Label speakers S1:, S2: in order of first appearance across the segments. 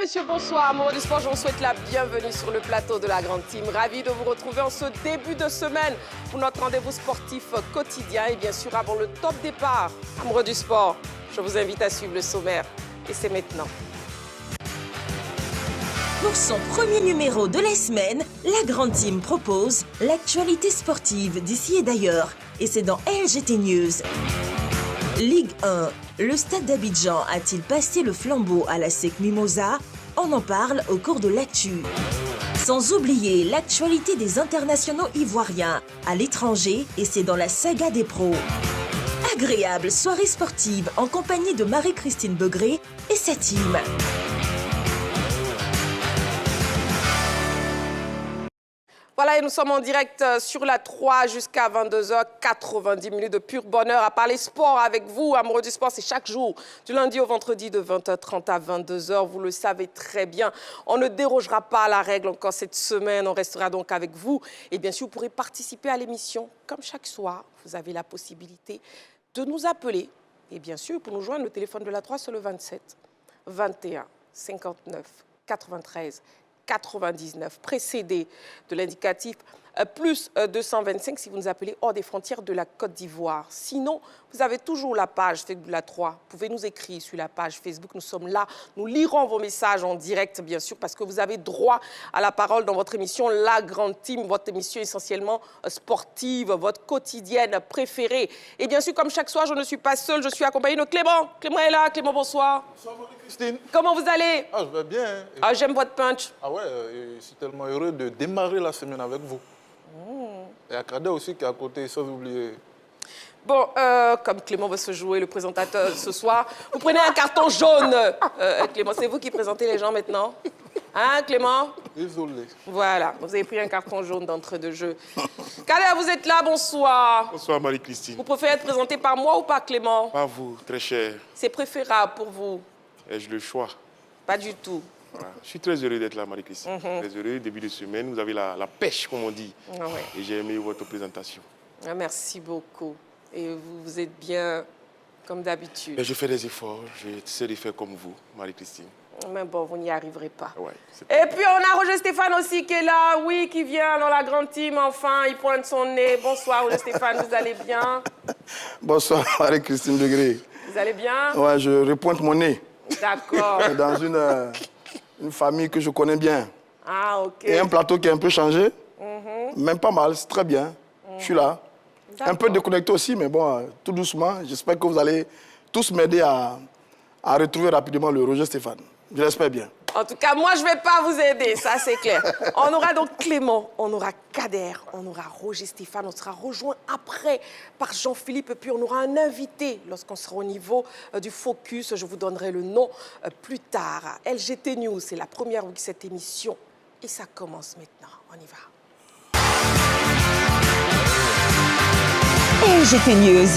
S1: messieurs, bonsoir. Amoureux du sport, je vous souhaite la bienvenue sur le plateau de la Grande Team. Ravi de vous retrouver en ce début de semaine pour notre rendez-vous sportif quotidien. Et bien sûr, avant le top départ, amoureux du sport, je vous invite à suivre le sommaire. Et c'est maintenant.
S2: Pour son premier numéro de la semaine, la Grande Team propose l'actualité sportive d'ici et d'ailleurs. Et c'est dans LGT News. Ligue 1. Le Stade d'Abidjan a-t-il passé le flambeau à la SEC Mimosa? On en parle au cours de l'actu. Sans oublier l'actualité des internationaux ivoiriens à l'étranger et c'est dans la saga des pros. Agréable soirée sportive en compagnie de Marie-Christine Begré et sa team.
S1: Voilà, et nous sommes en direct sur la 3 jusqu'à 22h, 90 minutes de pur bonheur à parler sport avec vous. Amoureux du sport, c'est chaque jour, du lundi au vendredi de 20h30 à 22h. Vous le savez très bien, on ne dérogera pas à la règle encore cette semaine. On restera donc avec vous. Et bien sûr, vous pourrez participer à l'émission. Comme chaque soir, vous avez la possibilité de nous appeler. Et bien sûr, pour nous joindre, le téléphone de la 3, c'est le 27 21 59 93 99, précédé de l'indicatif plus 225 si vous nous appelez hors des frontières de la Côte d'Ivoire. Sinon, vous avez toujours la page Facebook de la 3. Vous pouvez nous écrire sur la page Facebook. Nous sommes là. Nous lirons vos messages en direct, bien sûr, parce que vous avez droit à la parole dans votre émission La Grande Team, votre émission essentiellement sportive, votre quotidienne préférée. Et bien sûr, comme chaque soir, je ne suis pas seule. Je suis accompagnée de Clément. Clément est là. Clément, bonsoir.
S3: Bonsoir, Marie-Christine.
S1: Comment vous allez?
S3: Ah, je vais bien. Hein.
S1: Ah, j'aime votre punch.
S3: Ah ouais, je suis tellement heureux de démarrer la semaine avec vous. Et à Kader aussi qui est à côté, sans oublier.
S1: Bon, comme Clément va se jouer le présentateur ce soir, vous prenez un carton jaune. Clément, c'est vous qui présentez les gens maintenant? Hein, Clément?
S3: Désolé.
S1: Voilà, vous avez pris un carton jaune d'entrée de jeu. Kader, vous êtes là, bonsoir.
S4: Bonsoir Marie-Christine.
S1: Vous préférez être présenté par moi ou par Clément?
S4: Pas vous, très cher.
S1: C'est préférable pour vous?
S4: Ai-je le choix?
S1: Pas du tout.
S4: Voilà. Je suis très heureux d'être là, Marie-Christine. Très heureux, début de semaine, vous avez la pêche, comme on dit.
S1: Ah ouais.
S4: Et j'ai aimé votre présentation.
S1: Ah, merci beaucoup. Et vous êtes bien comme d'habitude.
S4: Je fais des efforts, j'essaie de faire comme vous, Marie-Christine.
S1: Mais bon, vous n'y arriverez pas.
S4: Ouais,
S1: Et puis, on a Roger Stéphane aussi qui est là, oui, qui vient dans la Grande Team, enfin, il pointe son nez. Bonsoir, Roger Stéphane, vous allez bien?
S5: Bonsoir, Marie-Christine Degré.
S1: Vous allez bien?
S5: Ouais, je repointe mon nez.
S1: D'accord.
S5: Dans une famille que je connais bien.
S1: Ah, ok.
S5: Et un plateau qui est un peu changé. Même pas mal, c'est très bien. Je suis là. Un peu déconnecté aussi, mais bon, tout doucement. J'espère que vous allez tous m'aider à retrouver rapidement le Roger Stéphane. Je l'espère bien.
S1: En tout cas, moi, je ne vais pas vous aider, ça c'est clair. On aura donc Clément, on aura Kader, on aura Roger Stéphane, on sera rejoint après par Jean-Philippe, et puis on aura un invité lorsqu'on sera au niveau du focus. Je vous donnerai le nom plus tard. LGT News, c'est la première de cette émission et ça commence maintenant. On y va.
S2: LGT News.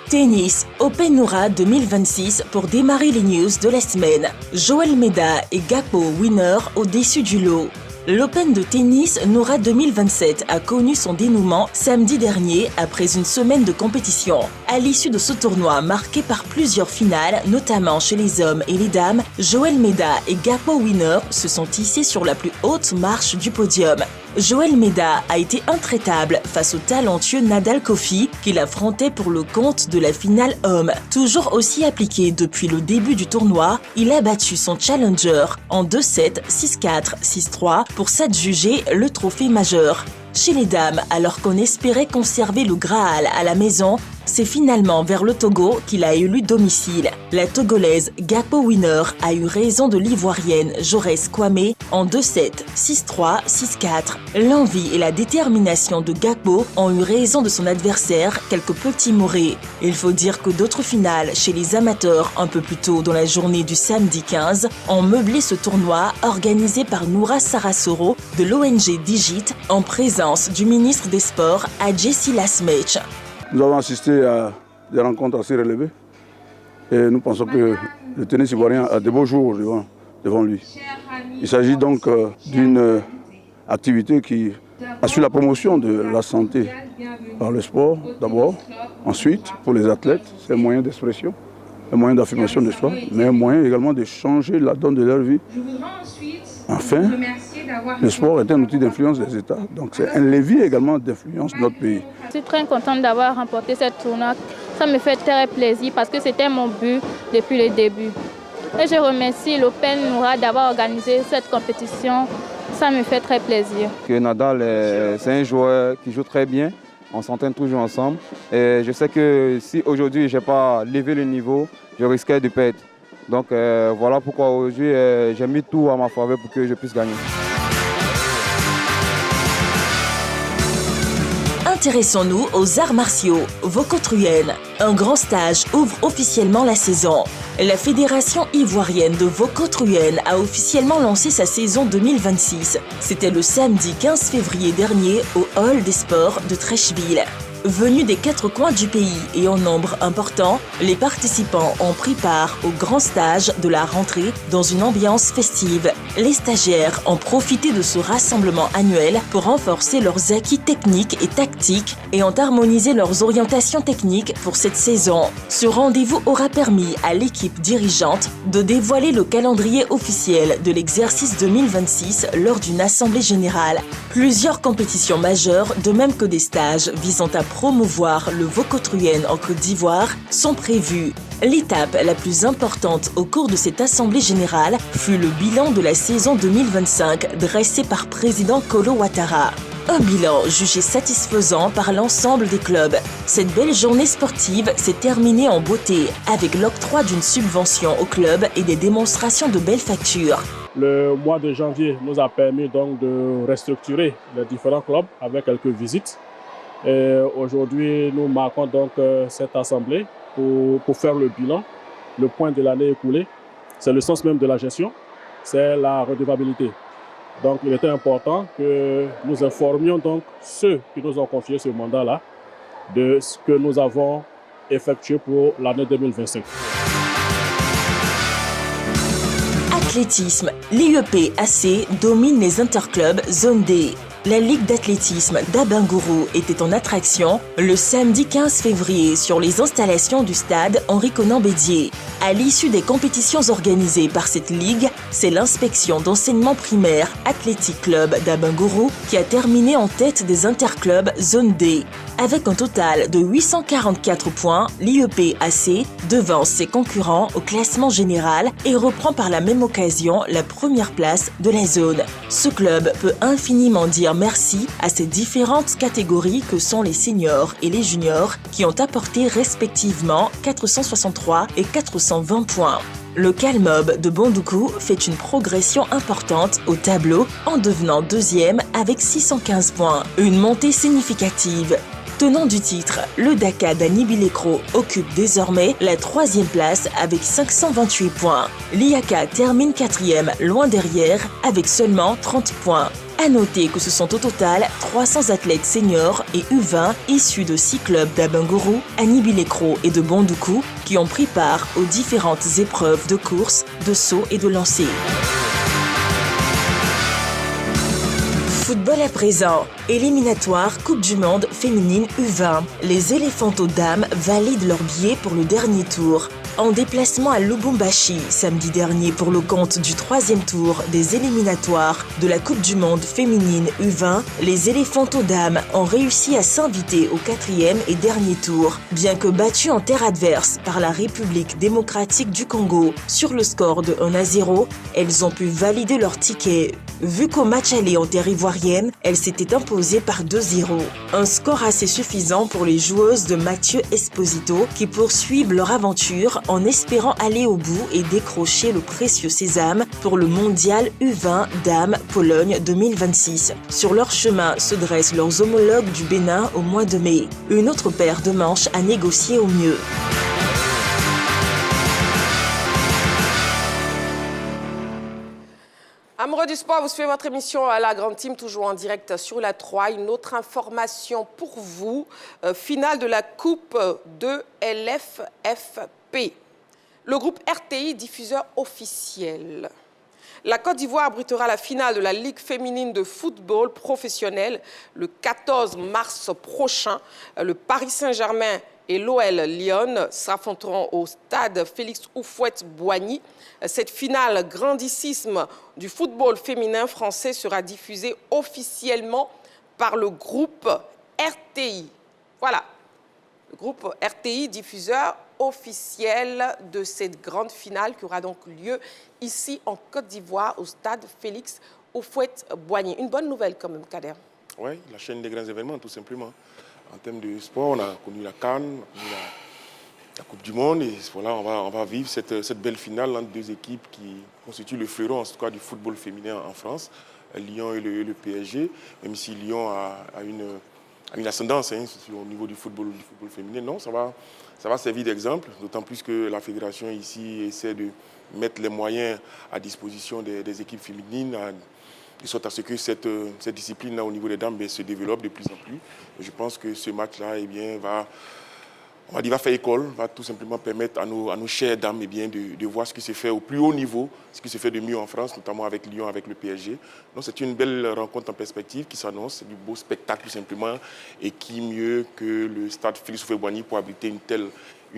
S2: Tennis, Open Noura 2026 pour démarrer les news de la semaine. Joël Meda et Gakpo winner au-dessus du lot. L'Open de tennis Noura 2027 a connu son dénouement samedi dernier après une semaine de compétition. À l'issue de ce tournoi marqué par plusieurs finales, notamment chez les hommes et les dames, Joël Meda et Gakpo winner se sont hissés sur la plus haute marche du podium. Joël Meda a été intraitable face au talentueux Nadal Kofi qu'il affrontait pour le compte de la finale homme. Toujours aussi appliqué depuis le début du tournoi, il a battu son challenger en 2-7, 6-4, 6-3 pour s'adjuger le trophée majeur. Chez les dames, alors qu'on espérait conserver le Graal à la maison, c'est finalement vers le Togo qu'il a élu domicile. La Togolaise Gakpo winner a eu raison de l'Ivoirienne Jaurès Kwame en 2-7, 6-3, 6-4. L'envie et la détermination de Gakpo ont eu raison de son adversaire quelque peu timoré. Il faut dire que d'autres finales chez les amateurs un peu plus tôt dans la journée du samedi 15 ont meublé ce tournoi organisé par Noura Sarasoro de l'ONG Digit en présence du ministre des Sports Adjé Silasmech.
S6: Nous avons assisté à des rencontres assez relevées et nous pensons que le tennis ivoirien a de beaux jours devant lui. Il s'agit donc d'une activité qui assure la promotion de la santé par le sport d'abord, ensuite pour les athlètes, c'est un moyen d'expression un moyen d'affirmation de soi, mais un moyen également de changer la donne de leur vie. Enfin, le sport est un outil d'influence des États, donc c'est un levier également d'influence de notre pays.
S7: Je suis très contente d'avoir remporté cette tournoi. Ça me fait très plaisir parce que c'était mon but depuis le début. Et je remercie l'Open Noura d'avoir organisé cette compétition. Ça me fait très plaisir.
S8: Nadal, c'est un joueur qui joue très bien. On s'entraîne toujours ensemble. Et je sais que si aujourd'hui je n'ai pas levé le niveau, je risquais de perdre. Donc voilà pourquoi aujourd'hui j'ai mis tout à ma faveur pour que je puisse gagner.
S2: Intéressons-nous aux arts martiaux. Vokotruyen. Un grand stage ouvre officiellement la saison. La Fédération ivoirienne de Vokotruyen a officiellement lancé sa saison 2026. C'était le samedi 15 février dernier au Hall des Sports de Trècheville. Venus des 4 coins du pays et en nombre important, les participants ont pris part au grand stage de la rentrée dans une ambiance festive. Les stagiaires ont profité de ce rassemblement annuel pour renforcer leurs acquis techniques et tactiques et ont harmonisé leurs orientations techniques pour cette saison. Ce rendez-vous aura permis à l'équipe dirigeante de dévoiler le calendrier officiel de l'exercice 2026 lors d'une assemblée générale. Plusieurs compétitions majeures, de même que des stages visant à promouvoir le Vokotruyen en Côte d'Ivoire, sont prévues. L'étape la plus importante au cours de cette assemblée générale fut le bilan de la saison 2025 dressé par président Kolo Ouattara. Un bilan jugé satisfaisant par l'ensemble des clubs. Cette belle journée sportive s'est terminée en beauté avec l'octroi d'une subvention aux clubs et des démonstrations de belles factures.
S9: Le mois de janvier nous a permis donc de restructurer les différents clubs avec quelques visites. Aujourd'hui, nous marquons donc cette assemblée pour faire le bilan, le point de l'année écoulée. C'est le sens même de la gestion, c'est la redevabilité. Donc, il était important que nous informions donc ceux qui nous ont confié ce mandat-là de ce que nous avons effectué pour l'année 2025.
S2: Athlétisme, l'IEP AC domine les interclubs zone D. La Ligue d'athlétisme d'Abengourou était en attraction le samedi 15 février sur les installations du stade Henri-Konan Bédier. À l'issue des compétitions organisées par cette ligue, c'est l'inspection d'enseignement primaire Athletic Club d'Abengourou qui a terminé en tête des interclubs zone D. Avec un total de 844 points, l'IEP AC devance ses concurrents au classement général et reprend par la même occasion la première place de la zone. Ce club peut infiniment dire merci à ces différentes catégories que sont les seniors et les juniors qui ont apporté respectivement 463 et 420 points. Le Calmob de Bondoukou fait une progression importante au tableau en devenant deuxième avec 615 points, une montée significative. Tenant du titre, le Daka d'Anibilekro occupe désormais la 3e place avec 528 points. L'IAKA termine 4e, loin derrière, avec seulement 30 points. À noter que ce sont au total 300 athlètes seniors et U20 issus de 6 clubs d'Abengourou, Anibilekro et de Bondoukou qui ont pris part aux différentes épreuves de course, de saut et de lancer. Football à présent. Éliminatoire Coupe du Monde féminine U20. Les éléphantes dames valident leur billet pour le dernier tour. En déplacement à Lubumbashi samedi dernier pour le compte du 3e tour des éliminatoires de la Coupe du Monde féminine U20, les éléphantes dames ont réussi à s'inviter au 4e et dernier tour. Bien que battues en terre adverse par la République démocratique du Congo sur le score de 1-0, elles ont pu valider leur ticket. Vu qu'au match aller en terre ivoirienne, elles s'étaient imposées par 2-0. Un score assez suffisant pour les joueuses de Mathieu Esposito qui poursuivent leur aventure en espérant aller au bout et décrocher le précieux sésame pour le mondial U20 Dames Pologne 2026. Sur leur chemin se dressent leurs homologues du Bénin au mois de mai. Une autre paire de manches à négocier au mieux.
S1: Amoureux du sport, vous suivez votre émission à la Grande Team, toujours en direct sur la 3. Une autre information pour vous, finale de la Coupe de LFFP. Le groupe RTI, diffuseur officiel. La Côte d'Ivoire abritera la finale de la Ligue féminine de football professionnel le 14 mars prochain. Le Paris Saint-Germain et l'OL Lyon s'affronteront au stade Félix Houphouët-Boigny. Cette finale grandissime du football féminin français sera diffusée officiellement par le groupe RTI. Voilà, le groupe RTI, diffuseur officiel de cette grande finale qui aura donc lieu ici en Côte d'Ivoire au stade Félix Houphouët-Boigny. Une bonne nouvelle quand même, Kader.
S4: Oui, la chaîne des grands événements, tout simplement. En termes de sport, on a connu la CAN, on a connu la Coupe du Monde. Et voilà, on va vivre cette belle finale entre deux équipes qui constituent le fleuron, en tout cas, du football féminin en France, Lyon et le PSG. Même si Lyon a une ascendance au niveau du football féminin, non, ça va servir d'exemple. D'autant plus que la fédération ici essaie de mettre les moyens à disposition des équipes féminines, de sorte à ce que cette discipline-là au niveau des dames se développe de plus en plus. Et je pense que ce match-là va faire école, va tout simplement permettre à nos chères dames de voir ce qui se fait au plus haut niveau, ce qui se fait de mieux en France, notamment avec Lyon, avec le PSG. Donc c'est une belle rencontre en perspective qui s'annonce, c'est du beau spectacle tout simplement, et qui mieux que le stade Félix Houphouët-Boigny pour abriter une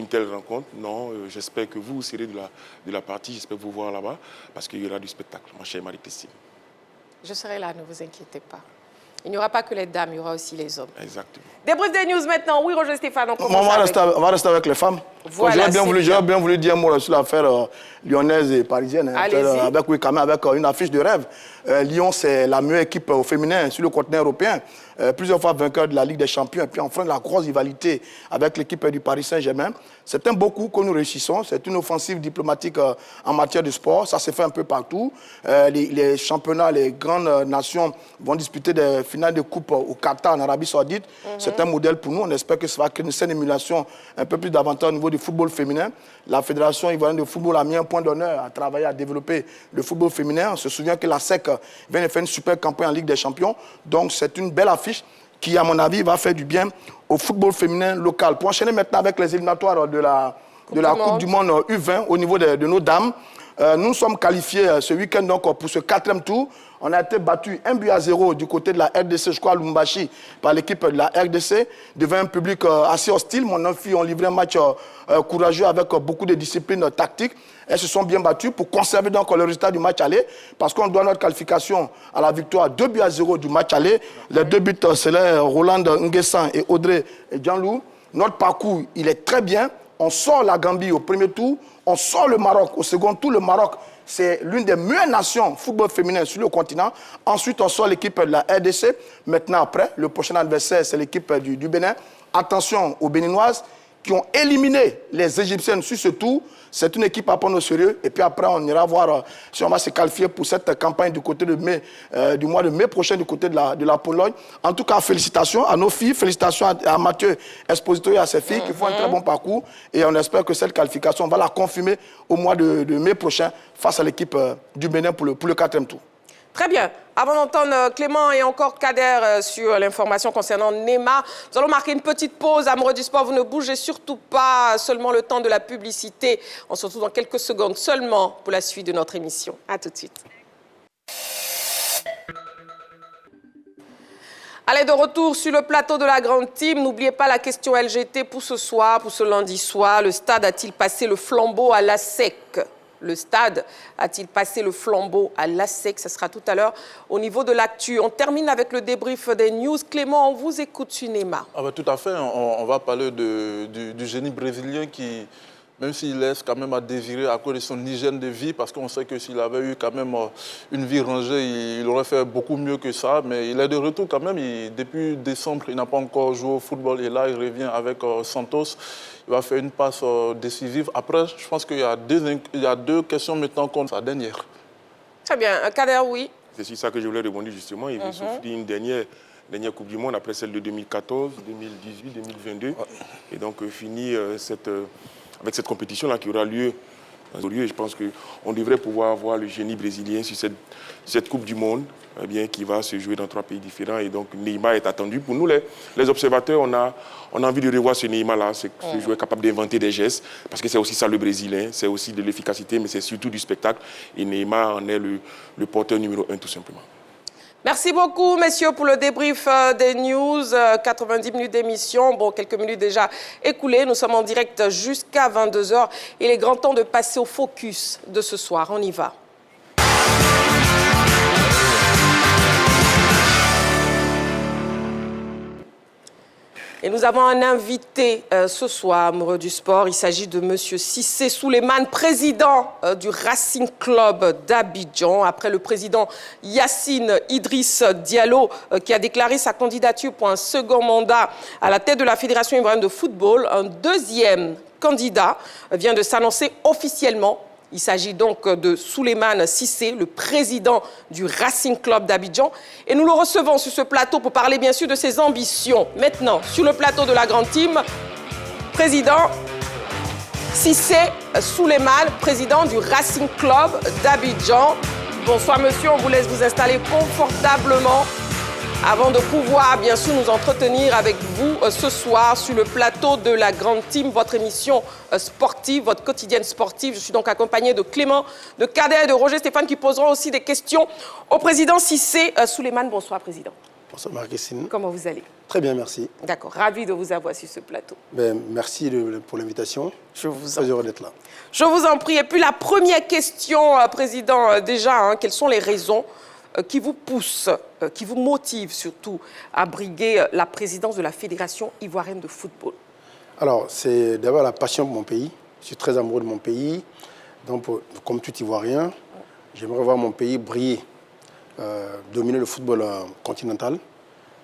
S4: telle rencontre. Non, j'espère que vous serez de la partie, j'espère vous voir là-bas, parce qu'il y aura du spectacle, ma chère Marie-Christine.
S1: Je serai là, ne vous inquiétez pas. Il n'y aura pas que les dames, il y aura aussi les hommes.
S4: Exactement.
S1: Débrief des news maintenant. Oui, Roger Stéphane,
S5: on va rester avec les femmes.
S1: Voilà,
S5: j'aurais bien voulu dire un mot sur l'affaire lyonnaise et parisienne. Avec une affiche de rêve. Lyon, c'est la meilleure équipe au féminin sur le continent européen. Plusieurs fois vainqueur de la Ligue des Champions. Et puis enfin, la grosse rivalité avec l'équipe du Paris Saint-Germain. C'est un beau coup que nous réussissons. C'est une offensive diplomatique en matière de sport. Ça se fait un peu partout. Les championnats, les grandes nations vont disputer des finales de coupe au Qatar, en Arabie Saoudite. C'est un modèle pour nous. On espère que ça va créer une saine émulation un peu plus davantage au niveau du football féminin. La Fédération ivoirienne de football a mis un point d'honneur à travailler, à développer le football féminin. On se souvient que la SEC vient de faire une super campagne en Ligue des Champions. Donc c'est une belle affiche qui, à mon avis, va faire du bien au football féminin local. Pour enchaîner maintenant avec les éliminatoires de la Coupe du Monde U20 au niveau de nos dames. Nous sommes qualifiés ce week-end donc pour ce 4e tour. On a été battu 1-0 du côté de la RDC, je crois, à Lumbashi, par l'équipe de la RDC, devant un public assez hostile. Nos filles ont livré un match courageux avec beaucoup de disciplines tactiques. Elles se sont bien battues pour conserver donc le résultat du match aller, parce qu'on doit notre qualification à la victoire 2-0 du match aller. Les deux buts, c'est là, Roland Nguessan et Audrey Djanlou. Notre parcours, il est très bien. On sort la Gambie au premier tour, on sort le Maroc au second tour. Le Maroc, c'est l'une des meilleures nations football féminin sur le continent. Ensuite, on sort l'équipe de la RDC. Maintenant, après, le prochain adversaire, c'est l'équipe du Bénin. Attention aux Béninoises qui ont éliminé les Égyptiennes sur ce tour. C'est une équipe à prendre au sérieux. Et puis après, on ira voir si on va se qualifier pour cette campagne du côté de mai, du mois de mai prochain du côté de la Pologne. En tout cas, félicitations à nos filles, félicitations à Mathieu Esposito et à ses filles qui font un très bon parcours. Et on espère que cette qualification, on va la confirmer au mois de mai prochain face à l'équipe du Bénin pour le 4e tour.
S1: Très bien. Avant d'entendre Clément et encore Kader sur l'information concernant Neymar, nous allons marquer une petite pause. Amoureux du sport, vous ne bougez surtout pas, seulement le temps de la publicité. On se retrouve dans quelques secondes seulement pour la suite de notre émission. À tout de suite. Allez, de retour sur le plateau de la Grande Team. N'oubliez pas la question LGT pour ce soir, pour ce lundi soir. Le stade a-t-il passé le flambeau à l'ASEC ? Le stade a-t-il passé le flambeau à l'ASEC? Ce sera tout à l'heure au niveau de l'actu. On termine avec le débrief des news. Clément, on vous écoute sur Neymar.
S3: Tout à fait. On va parler du génie brésilien qui, même s'il laisse quand même à désirer à cause de son hygiène de vie, parce qu'on sait que s'il avait eu quand même une vie rangée, il aurait fait beaucoup mieux que ça. Mais il est de retour quand même. Depuis décembre, il n'a pas encore joué au football. Et là, il revient avec Santos. Il va faire une passe décisive. Après, je pense qu'il y a deux questions maintenant contre sa dernière.
S1: Très bien. Kader, oui.
S4: C'est sur ça que je voulais rebondir justement. Il veut souffrir une dernière Coupe du Monde après celle de 2014, 2018, 2022. Et donc finir avec cette compétition-là qui aura lieu. Et je pense qu'on devrait pouvoir voir le génie brésilien sur cette Coupe du Monde qui va se jouer dans 3 pays différents. Et donc Neymar est attendu. Pour nous, les observateurs, on a envie de revoir ce Neymar-là, ce joueur capable d'inventer des gestes, parce que c'est aussi ça le Brésilien, c'est aussi de l'efficacité, mais c'est surtout du spectacle. Et Neymar en est le porteur numéro 1 tout simplement.
S1: Merci beaucoup, messieurs, pour le débrief des news. 90 minutes d'émission. Bon, quelques minutes déjà écoulées. Nous sommes en direct jusqu'à 22 h. Il est grand temps de passer au focus de ce soir. On y va. Et nous avons un invité ce soir, amoureux du sport. Il s'agit de M. Cissé Souleymane, président du Racing Club d'Abidjan. Après le président Yacine Idriss Diallo, qui a déclaré sa candidature pour un second mandat à la tête de la Fédération ivoirienne de football, un deuxième candidat vient de s'annoncer officiellement. Il s'agit donc de Souleymane Cissé, le président du Racing Club d'Abidjan. Et nous le recevons sur ce plateau pour parler bien sûr de ses ambitions. Maintenant, sur le plateau de la grande team, président Cissé Souleymane, président du Racing Club d'Abidjan. Bonsoir monsieur, on vous laisse vous installer confortablement avant de pouvoir bien sûr nous entretenir avec vous ce soir sur le plateau de la grande team, votre émission sportive, votre quotidienne sportive. Je suis donc accompagné de Clément, de Kader et de Roger Stéphane qui poseront aussi des questions au président Cissé Souleymane. Bonsoir président.
S10: Bonsoir Marie-Christine.
S1: Comment vous allez?
S10: Très bien, merci.
S1: D'accord, ravi de vous avoir sur ce plateau.
S10: Merci pour l'invitation.
S1: Je vous
S10: très heureux d'être là.
S1: Je vous en prie. Et puis la première question, président, déjà, quelles sont les raisons qui vous pousse, qui vous motive surtout à briguer la présidence de la Fédération ivoirienne de football?
S10: Alors, c'est d'abord la passion pour mon pays. Je suis très amoureux de mon pays. Donc, comme tout Ivoirien, j'aimerais voir mon pays briller, dominer le football continental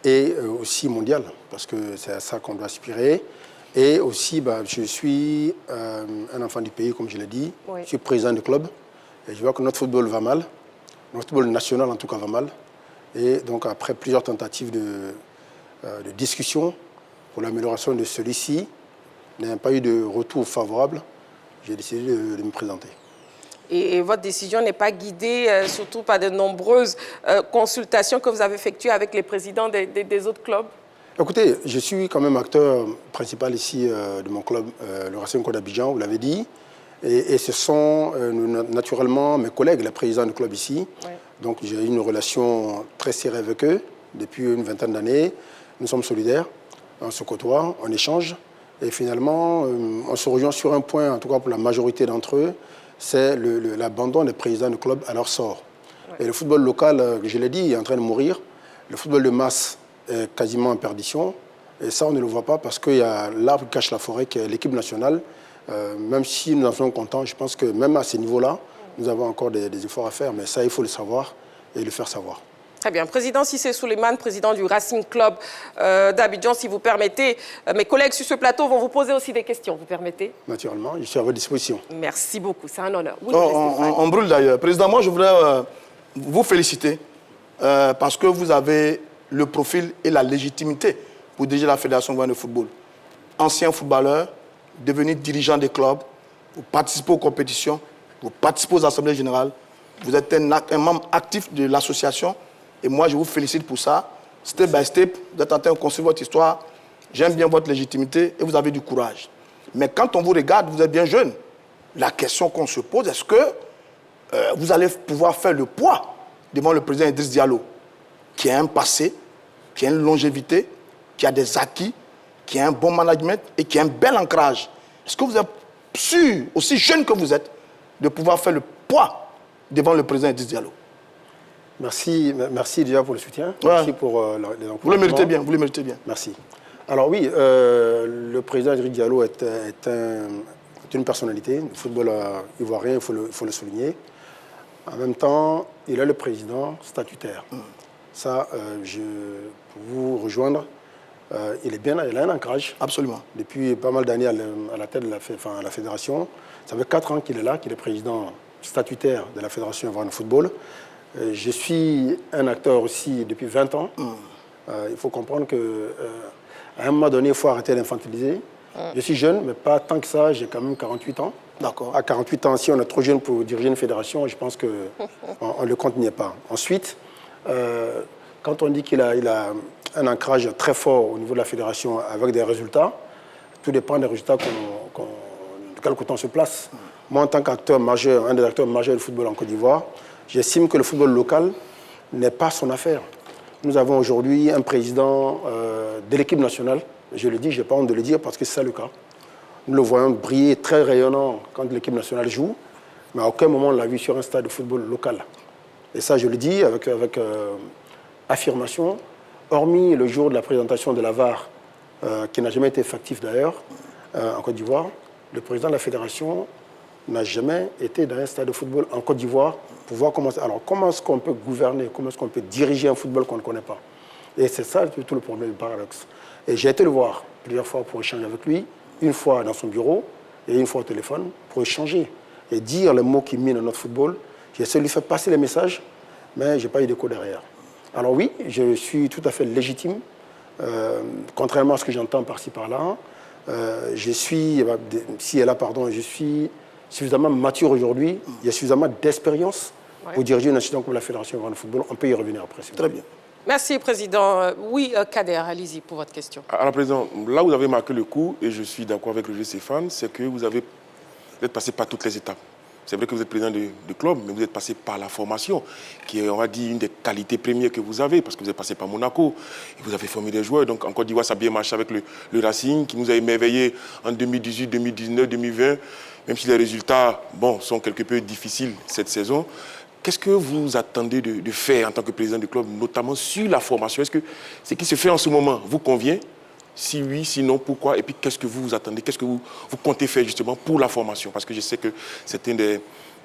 S10: et aussi mondial, parce que c'est à ça qu'on doit aspirer. Et aussi, je suis un enfant du pays, comme je l'ai dit. Oui. Je suis président du club et je vois que notre football va mal. Notre football national, en tout cas, va mal. Et donc, après plusieurs tentatives de discussion pour l'amélioration de celui-ci, n'ayant pas eu de retour favorable, j'ai décidé de me présenter.
S1: Et votre décision n'est pas guidée, surtout par de nombreuses consultations que vous avez effectuées avec les présidents des autres clubs?
S10: Écoutez, je suis quand même acteur principal ici de mon club, le Racing Club d'Abidjan, vous l'avez dit. Et ce sont naturellement mes collègues, les présidents du club ici. Oui. Donc j'ai une relation très serrée avec eux depuis une vingtaine d'années. Nous sommes solidaires, on se côtoie, on échange. Et finalement, on se rejoint sur un point, en tout cas pour la majorité d'entre eux, c'est l'abandon des présidents du club à leur sort. Oui. Et le football local, je l'ai dit, est en train de mourir. Le football de masse est quasiment en perdition. Et ça, on ne le voit pas parce qu'il y a l'arbre qui cache la forêt, qui est l'équipe nationale. Même si nous en sommes contents, je pense que même à ce niveau-là, nous avons encore des efforts à faire. Mais ça, il faut le savoir et le faire savoir.
S1: Très bien. Président Cissé Souleymane, président du Racing Club d'Abidjan, si vous permettez, mes collègues sur ce plateau vont vous poser aussi des questions, vous permettez?
S10: Naturellement, je suis à votre disposition.
S1: Merci beaucoup, c'est un honneur. Oui,
S5: on brûle d'ailleurs. Président, moi je voudrais vous féliciter parce que vous avez le profil et la légitimité pour diriger la Fédération ivoirienne de football. Ancien footballeur, devenir dirigeant des clubs, vous participez aux compétitions, vous participez aux assemblées générales, vous êtes un membre actif de l'association et moi je vous félicite pour ça. Step by step, vous êtes en train de construire votre histoire, j'aime bien votre légitimité et vous avez du courage. Mais quand on vous regarde, vous êtes bien jeune. La question qu'on se pose, est-ce que vous allez pouvoir faire le poids devant le président Idriss Diallo, qui a un passé, qui a une longévité, qui a des acquis, qui a un bon management et qui a un bel ancrage. Est-ce que vous êtes sûr, aussi jeune que vous êtes, de pouvoir faire le poids devant le président Idriss Diallo?
S10: Merci déjà pour le soutien.
S5: Ouais.
S10: Merci pour les encouragements.
S5: Vous le méritez bien, vous le méritez bien.
S10: Merci. Alors oui, le président Idriss Diallo est une personnalité du football ivoirien, il faut le souligner. En même temps, il est le président statutaire. Ça, pour vous rejoindre, il a un ancrage.
S5: Absolument.
S10: Depuis pas mal d'années à la tête de la fédération. Ça fait 4 ans qu'il est là, qu'il est président statutaire de la Fédération ivoirienne de football. Je suis un acteur aussi depuis 20 ans. Il faut comprendre qu'à un moment donné, il faut arrêter d'infantiliser. Je suis jeune, mais pas tant que ça. J'ai quand même 48 ans.
S5: D'accord.
S10: À 48 ans, si on est trop jeune pour diriger une fédération, je pense qu'on le compte n'y est pas. Ensuite, quand on dit qu'il a un ancrage très fort au niveau de la fédération avec des résultats, tout dépend des résultats de quel côté on se place. Moi, en tant qu'acteur majeur, un des acteurs majeurs du football en Côte d'Ivoire, j'estime que le football local n'est pas son affaire. Nous avons aujourd'hui un président de l'équipe nationale. Je le dis, je n'ai pas honte de le dire parce que c'est ça le cas. Nous le voyons briller très rayonnant quand l'équipe nationale joue, mais à aucun moment on l'a vu sur un stade de football local. Et ça, je le dis avec affirmation, hormis le jour de la présentation de la VAR, qui n'a jamais été factif d'ailleurs, en Côte d'Ivoire, le président de la fédération n'a jamais été dans un stade de football en Côte d'Ivoire pour voir comment... Alors, comment est-ce qu'on peut gouverner, comment est-ce qu'on peut diriger un football qu'on ne connaît pas? Et c'est ça tout le problème, le paradoxe. Et j'ai été le voir plusieurs fois pour échanger avec lui, une fois dans son bureau et une fois au téléphone, pour échanger et dire les mots qui minent notre football. J'ai essayé de lui faire passer les messages, mais je n'ai pas eu d'écho derrière. Alors oui, je suis tout à fait légitime, contrairement à ce que j'entends par-ci par-là. Je suis suffisamment mature aujourd'hui, il y a suffisamment d'expérience pour diriger une institution comme la Fédération de football. On peut y revenir après.
S5: Très bien.
S1: Merci, Président. Oui, Kader, allez-y pour votre question.
S4: Alors, Président, là où vous avez marqué le coup, et je suis d'accord avec Roger Stéphane, c'est que vous êtes passé par toutes les étapes. C'est vrai que vous êtes président du club, mais vous êtes passé par la formation, qui est, on va dire, une des qualités premières que vous avez, parce que vous êtes passé par Monaco, et vous avez formé des joueurs. Donc, en Côte d'Ivoire, ça a bien marché avec le Racing, qui nous a émerveillés en 2018, 2019, 2020, même si les résultats, sont quelque peu difficiles cette saison. Qu'est-ce que vous attendez de faire en tant que président du club, notamment sur la formation? Est-ce que ce qui se fait en ce moment vous convient? Si oui, sinon, pourquoi? Et puis, qu'est-ce que vous attendez? Qu'est-ce que vous comptez faire justement pour la formation? Parce que je sais que c'est un des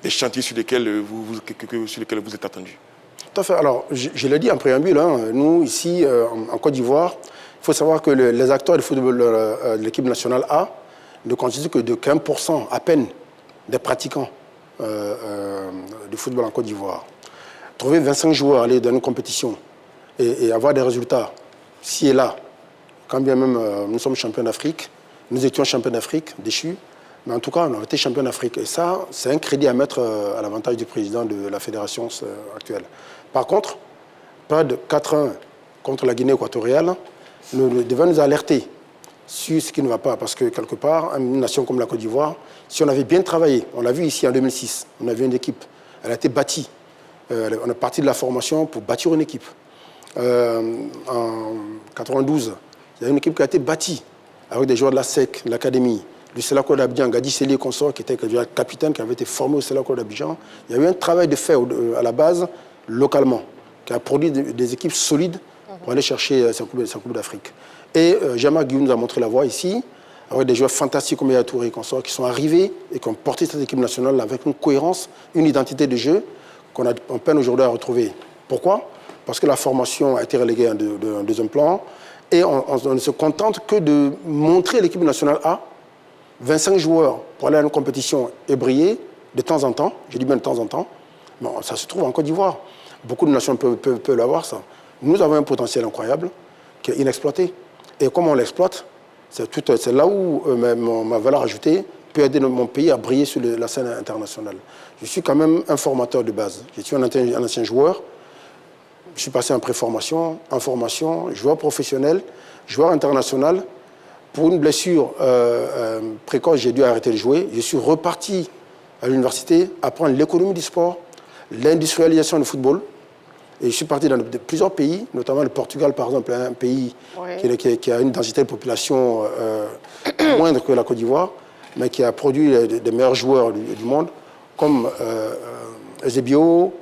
S4: chantiers sur lesquels vous êtes attendu.
S10: Tout à fait. Alors, je l'ai dit en préambule, nous, ici, en Côte d'Ivoire, il faut savoir que les acteurs du football de l'équipe nationale A ne constituent que de 15% à peine des pratiquants du football en Côte d'Ivoire. Trouver 25 joueurs, aller dans une compétition et avoir des résultats, ci et là, quand bien même nous sommes champions d'Afrique, nous étions champions d'Afrique, déchus, mais en tout cas, on a été champions d'Afrique. Et ça, c'est un crédit à mettre à l'avantage du président de la fédération actuelle. Par contre, pas de 4-1 contre la Guinée équatoriale, nous devons nous alerter sur ce qui ne va pas. Parce que quelque part, une nation comme la Côte d'Ivoire, si on avait bien travaillé, on l'a vu ici en 2006, on avait une équipe, elle a été bâtie. On est parti de la formation pour bâtir une équipe. En 92, il y a une équipe qui a été bâtie avec des joueurs de la SEC, de l'Académie, du Selako d'Abidjan, Gadi Seli et consort, qui était le capitaine, qui avait été formé au Selako d'Abidjan. Il y a eu un travail de fait à la base, localement, qui a produit des équipes solides pour aller chercher sa Coupe d'Afrique. Et Jean-Marc Guillaume nous a montré la voie ici, avec des joueurs fantastiques comme Yaya Touré et consorts, qui sont arrivés et qui ont porté cette équipe nationale avec une cohérence, une identité de jeu qu'on peine aujourd'hui à retrouver. Pourquoi? Parce que la formation a été reléguée en deuxième plan et on ne se contente que de montrer l'équipe nationale A, 25 joueurs pour aller à une compétition et briller de temps en temps, je dis bien de temps en temps, bon, ça se trouve en Côte d'Ivoire. Beaucoup de nations peuvent l'avoir, ça. Nous avons un potentiel incroyable qui est inexploité. Et comment on l'exploite, c'est là où ma valeur ajoutée peut aider mon pays à briller sur la scène internationale. Je suis quand même un formateur de base. Je suis un ancien joueur. Je suis passé en préformation, en formation, joueur professionnel, joueur international. Pour une blessure précoce, j'ai dû arrêter de jouer. Je suis reparti à l'université apprendre l'économie du sport, l'industrialisation du football. Et je suis parti dans plusieurs pays, notamment le Portugal, par exemple, un pays qui a une densité de population moindre que la Côte d'Ivoire, mais qui a produit des meilleurs joueurs du monde, comme Eusebio,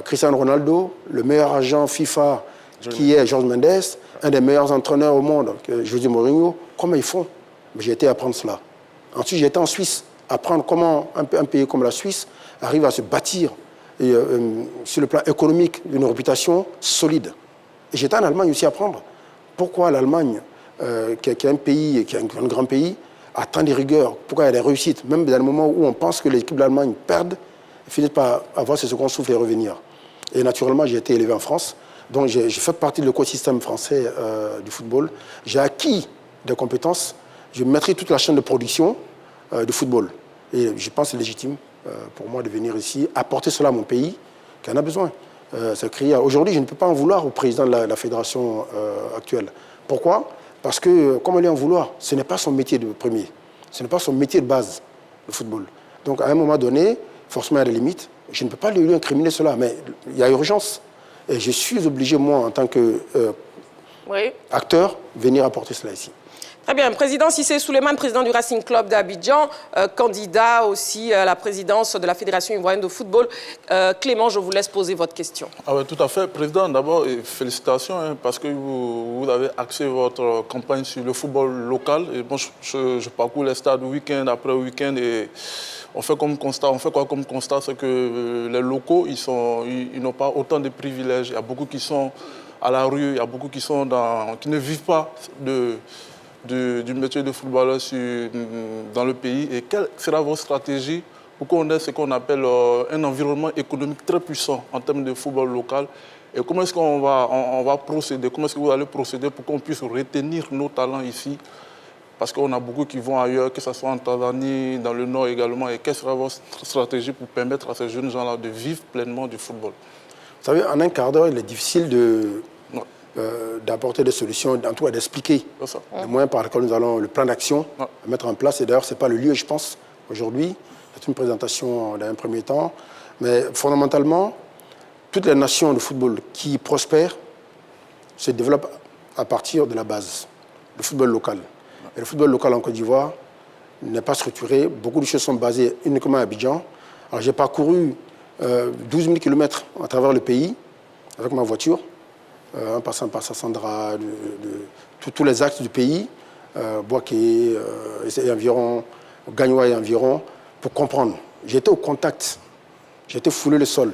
S10: Cristiano Ronaldo, le meilleur agent FIFA qui est Jorge Mendes, un des meilleurs entraîneurs au monde, José Mourinho. Comment ils font? J'ai été apprendre cela. Ensuite, j'ai été en Suisse, apprendre comment un pays comme la Suisse arrive à se bâtir sur le plan économique d'une réputation solide. Et j'étais en Allemagne aussi à apprendre pourquoi l'Allemagne, qui est un pays, qui est un grand pays, a tant de rigueur, pourquoi il y a des réussites, même dans le moment où on pense que l'équipe de l'Allemagne perd, finit par avoir ce second souffle et revenir. Et naturellement, j'ai été élevé en France, donc j'ai fait partie de l'écosystème français du football. J'ai acquis des compétences, je maîtrise toute la chaîne de production du football. Et je pense que c'est légitime pour moi de venir ici, apporter cela à mon pays, qui en a besoin. Aujourd'hui, je ne peux pas en vouloir au président de la fédération actuelle. Pourquoi? Parce que, comment lui en vouloir? Ce n'est pas son métier de premier. Ce n'est pas son métier de base, le football. Donc, à un moment donné, forcément, il y a des limites. Je ne peux pas lui incriminer cela, mais il y a urgence. Et je suis obligé, moi, en tant qu'acteur, venir apporter cela ici.
S1: Très bien. Président Cissé Souleymane, président du Racing Club d'Abidjan, candidat aussi à la présidence de la Fédération ivoirienne de football. Clément, je vous laisse poser votre question.
S3: Ah oui, tout à fait. Président, d'abord, félicitations parce que vous avez axé votre campagne sur le football local. Et bon, je parcours les stades week-end après week-end et on fait quoi comme constat, c'est que les locaux, ils n'ont pas autant de privilèges. Il y a beaucoup qui sont à la rue, il y a beaucoup qui ne vivent pas du métier de footballeur dans le pays. Et quelle sera votre stratégie pour qu'on ait ce qu'on appelle un environnement économique très puissant en termes de football local? Et comment est-ce qu'on va procéder? Comment est-ce que vous allez procéder pour qu'on puisse retenir nos talents ici? Parce qu'on a beaucoup qui vont ailleurs, que ce soit en Tanzanie, dans le Nord également. Et quelle sera votre stratégie pour permettre à ces jeunes gens-là de vivre pleinement du football?
S10: Vous savez, en un quart d'heure, il est difficile d'apporter des solutions, en tout cas d'expliquer les moyens par lesquels nous allons, le plan d'action à mettre en place. Et d'ailleurs, ce n'est pas le lieu, je pense, aujourd'hui. C'est une présentation dans un premier temps. Mais fondamentalement, toutes les nations de football qui prospèrent se développent à partir de la base, le football local. Et le football local en Côte d'Ivoire n'est pas structuré. Beaucoup de choses sont basées uniquement à Abidjan. Alors j'ai parcouru 12 000 km à travers le pays avec ma voiture, en passant par Sassandra, tous les axes du pays, Boaké et environ, Gagnoa et environ, pour comprendre. J'étais au contact, j'étais foulé le sol,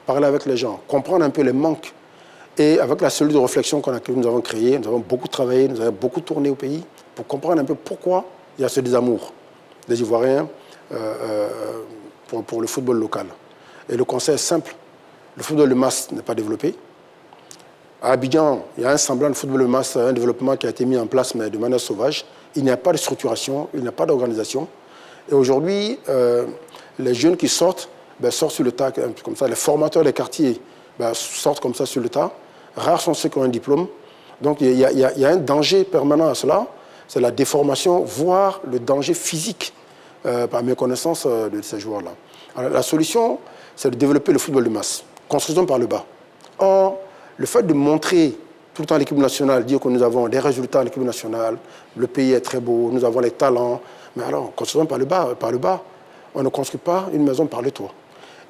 S10: parler avec les gens, comprendre un peu les manques. Et avec la cellule de réflexion que nous avons créée, nous avons beaucoup travaillé, nous avons beaucoup tourné au pays pour comprendre un peu pourquoi il y a ce désamour des Ivoiriens pour le football local. Et le conseil est simple, le football de masse n'est pas développé. À Abidjan, il y a un semblant de football de masse, un développement qui a été mis en place, mais de manière sauvage. Il n'y a pas de structuration, il n'y a pas d'organisation. Et aujourd'hui, les jeunes qui sortent sur le tas, comme ça. Les formateurs des quartiers sortent comme ça sur le tas. Rares sont ceux qui ont un diplôme. Donc il y a un danger permanent à cela. C'est la déformation, voire le danger physique, par mes connaissances de ces joueurs-là. Alors, la solution, c'est de développer le football de masse. Construisons par le bas. Or, le fait de montrer tout le temps l'équipe nationale, dire que nous avons des résultats en équipe nationale, le pays est très beau, nous avons les talents, mais alors, construisons par le bas. On ne construit pas une maison par le toit.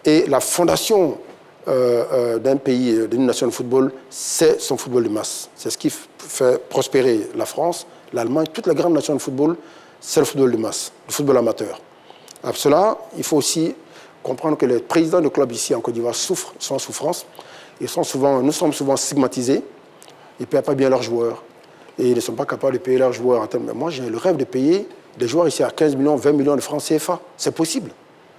S10: Et la fondation d'un pays, d'une nation de football, c'est son football de masse. C'est ce qui fait prospérer la France, l'Allemagne, toutes les grandes nations de football, c'est le football de masse, le football amateur. Pour cela, il faut aussi comprendre que les présidents de clubs ici en Côte d'Ivoire sont en souffrance. Nous sommes souvent stigmatisés. Ils ne payent pas bien leurs joueurs. Et ils ne sont pas capables de payer leurs joueurs. Mais moi, j'ai le rêve de payer des joueurs ici à 15 millions, 20 millions de francs CFA. C'est possible.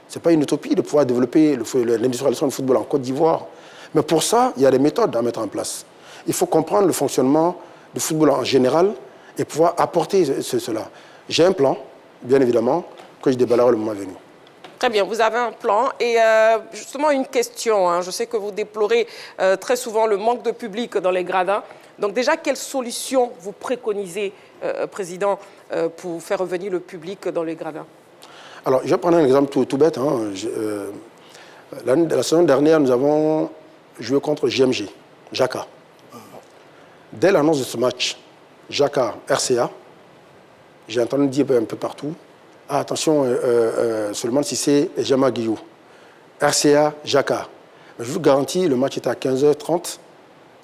S10: Ce n'est pas une utopie de pouvoir développer l'industrialisation du football en Côte d'Ivoire. Mais pour ça, il y a des méthodes à mettre en place. Il faut comprendre le fonctionnement du football en général et pouvoir apporter cela. J'ai un plan, bien évidemment, que je déballerai le moment venu.
S1: Très bien, vous avez un plan. Et justement, une question. Je sais que vous déplorez très souvent le manque de public dans les gradins. Donc déjà, quelle solution vous préconisez, Président, pour faire revenir le public dans les gradins?
S10: Alors, je vais prendre un exemple tout bête. La saison dernière, nous avons joué contre JMG, Jaka. Dès l'annonce de ce match, Jaka, RCA, j'ai entendu dire un peu partout, attention, Souleymane Cissé et Jama Guillou. RCA, Jaka. Je vous garantis, le match était à 15h30.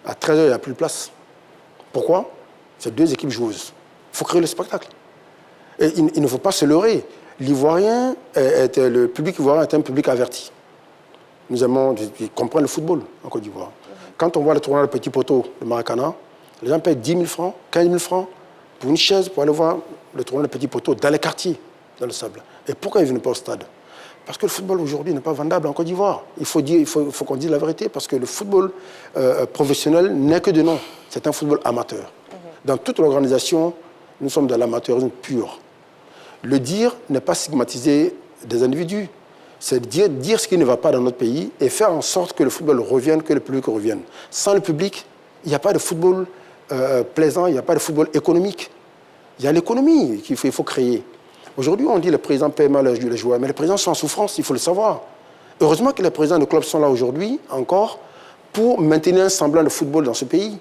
S10: À 13h, il n'y a plus de place. Pourquoi? C'est deux équipes joueuses. Il faut créer le spectacle. Et il ne faut pas se leurrer. Le public ivoirien est un public averti. Nous aimons comprendre le football en Côte d'Ivoire. Quand on voit le tournoi de Petit Poteau de Maracana, les gens payent 10 000 francs, 15 000 francs pour une chaise pour aller voir le tournoi de Petit Poteau dans les quartiers, dans le sable. Et pourquoi ils ne viennent pas au stade? Parce que le football aujourd'hui n'est pas vendable en Côte d'Ivoire. Il faut qu'on dise la vérité, parce que le football professionnel n'est que de nom. C'est un football amateur. Dans toute l'organisation, nous sommes dans l'amateurisme pur. Le dire n'est pas stigmatiser des individus. C'est dire ce qui ne va pas dans notre pays et faire en sorte que le football revienne, que le public revienne. Sans le public, il n'y a pas de football plaisant, il n'y a pas de football économique. Il y a l'économie qu'il faut créer. Aujourd'hui, on dit que les présidents paient mal les joueurs, mais les présidents sont en souffrance, il faut le savoir. Heureusement que les présidents de clubs sont là aujourd'hui, encore, pour maintenir un semblant de football dans ce pays.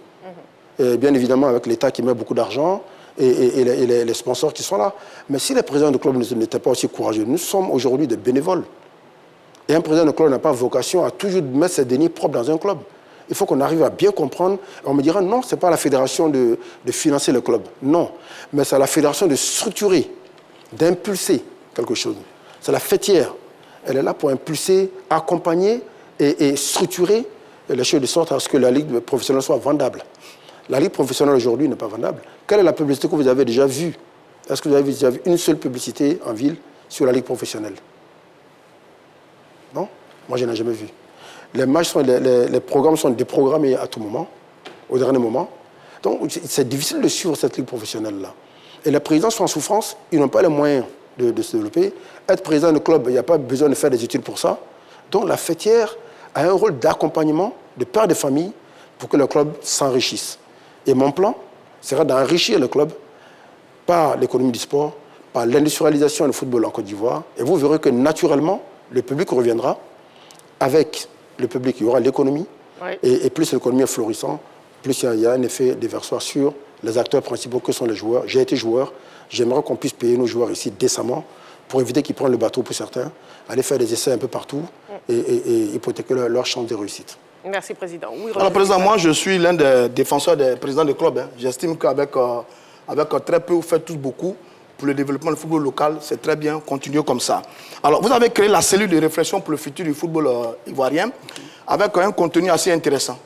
S10: Et bien évidemment, avec l'État qui met beaucoup d'argent et les sponsors qui sont là. Mais si les présidents de club n'étaient pas aussi courageux, nous sommes aujourd'hui des bénévoles. Et un président de club n'a pas vocation à toujours mettre ses deniers propres dans un club. Il faut qu'on arrive à bien comprendre. On me dira, non, ce n'est pas à la fédération de financer le club. Non, mais c'est à la fédération de structurer, d'impulser quelque chose. C'est la fêtière. Elle est là pour impulser, accompagner et structurer les choses de sorte à ce que la ligue professionnelle soit vendable. La ligue professionnelle aujourd'hui n'est pas vendable. Quelle est la publicité que vous avez déjà vue? Est-ce que vous avez déjà vu une seule publicité en ville sur la ligue professionnelle? Non? Moi, je n'ai jamais vu. Les matchs, les programmes sont déprogrammés à tout moment, au dernier moment. Donc, c'est difficile de suivre cette ligue professionnelle-là. Et les présidents sont en souffrance, ils n'ont pas les moyens de se développer. Être président de club, il n'y a pas besoin de faire des études pour ça. Donc, la fêtière a un rôle d'accompagnement, de père de famille, pour que le club s'enrichisse. Et mon plan sera d'enrichir le club par l'économie du sport, par l'industrialisation du football en Côte d'Ivoire. Et vous verrez que naturellement, le public reviendra. Avec le public, il y aura l'économie. Oui. Et plus l'économie est florissante, plus il y a un effet déversoir sur les acteurs principaux que sont les joueurs. J'ai été joueur. J'aimerais qu'on puisse payer nos joueurs ici décemment pour éviter qu'ils prennent le bateau pour certains, aller faire des essais un peu partout et hypothéquer leur chance de réussite.
S1: Merci, Président. Oui,
S5: alors, Président, moi, je suis l'un des défenseurs des présidents de club. Hein. J'estime qu'avec très peu, vous faites tous beaucoup pour le développement du football local. C'est très bien, continuez comme ça. Alors, vous avez créé la cellule de réflexion pour le futur du football ivoirien avec un contenu assez intéressant.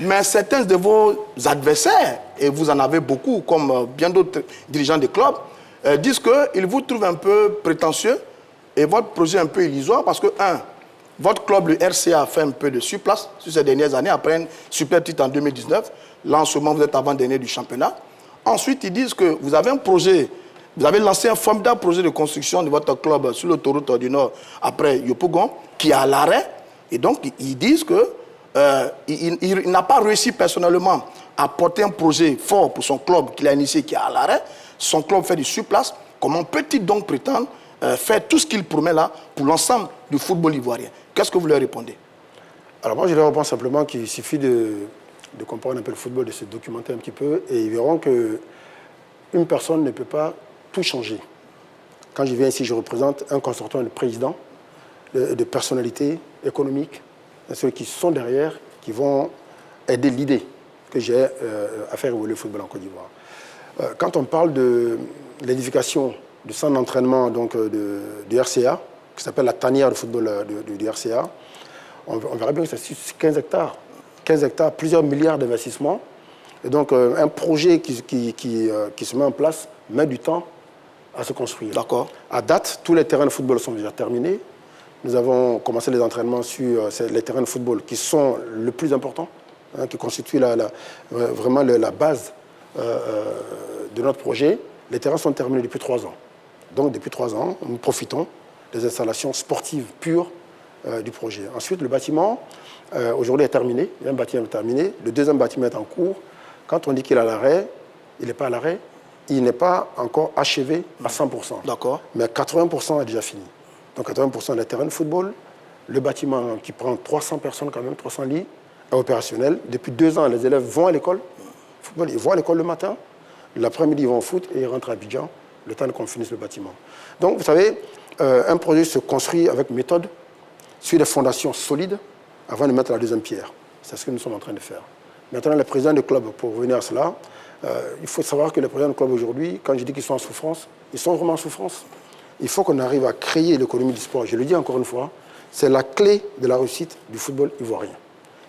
S5: Mais certains de vos adversaires, et vous en avez beaucoup, comme bien d'autres dirigeants des clubs, disent qu'ils vous trouvent un peu prétentieux et votre projet un peu illusoire parce que, votre club, le RCA, a fait un peu de surplace sur ces dernières années, après un super titre en 2019. Là, en ce moment, vous êtes avant-dernier du championnat. Ensuite, ils disent que vous avez un projet, vous avez lancé un formidable projet de construction de votre club sur l'autoroute du Nord, après Yopougon, qui est à l'arrêt. Et donc, ils disent qu'il n'a pas réussi personnellement à porter un projet fort pour son club qu'il a initié, qui est à l'arrêt. Son club fait du surplace. Comment peut-il donc prétendre faire tout ce qu'il promet là pour l'ensemble du football ivoirien? Qu'est-ce que vous leur répondez?
S10: Alors moi, je leur réponds simplement qu'il suffit de comprendre un peu le football, de se documenter un petit peu, et ils verront qu'une personne ne peut pas tout changer. Quand je viens ici, je représente un consortium de présidents, de personnalités économiques, ceux qui sont derrière, qui vont aider l'idée que j'ai à faire évoluer le football en Côte d'Ivoire. Quand on parle de l'édification du centre d'entraînement du RCA, qui s'appelle la tanière de football du RCA, on verra bien que c'est 15 hectares. 15 hectares, plusieurs milliards d'investissements. Et donc, un projet qui se met en place met du temps à se construire. D'accord. À date, tous les terrains de football sont déjà terminés. Nous avons commencé les entraînements sur les terrains de football qui sont le plus important, qui constituent vraiment la base de notre projet. Les terrains sont terminés depuis 3 ans. Donc, depuis 3 ans, nous profitons des installations sportives pures du projet. Ensuite, le bâtiment, aujourd'hui, est terminé. Il y a un bâtiment terminé. Le deuxième bâtiment est en cours. Quand on dit qu'il est à l'arrêt, il n'est pas à l'arrêt. Il n'est pas encore achevé à 100%. D'accord. Mais 80% est déjà fini. Donc, 80% des terrains de football. Le bâtiment qui prend 300 personnes quand même, 300 lits, est opérationnel. Depuis 2 ans, les élèves vont à l'école. Ils vont à l'école le matin. L'après-midi, ils vont au foot et ils rentrent à Abidjan, le temps qu'on finisse le bâtiment. Donc, vous savez, un projet se construit avec méthode, sur des fondations solides, avant de mettre la deuxième pierre. C'est ce que nous sommes en train de faire. Maintenant, les présidents de club, pour revenir à cela, il faut savoir que les présidents de club aujourd'hui, quand je dis qu'ils sont en souffrance, ils sont vraiment en souffrance. Il faut qu'on arrive à créer l'économie du sport. Je le dis encore une fois, c'est la clé de la réussite du football ivoirien.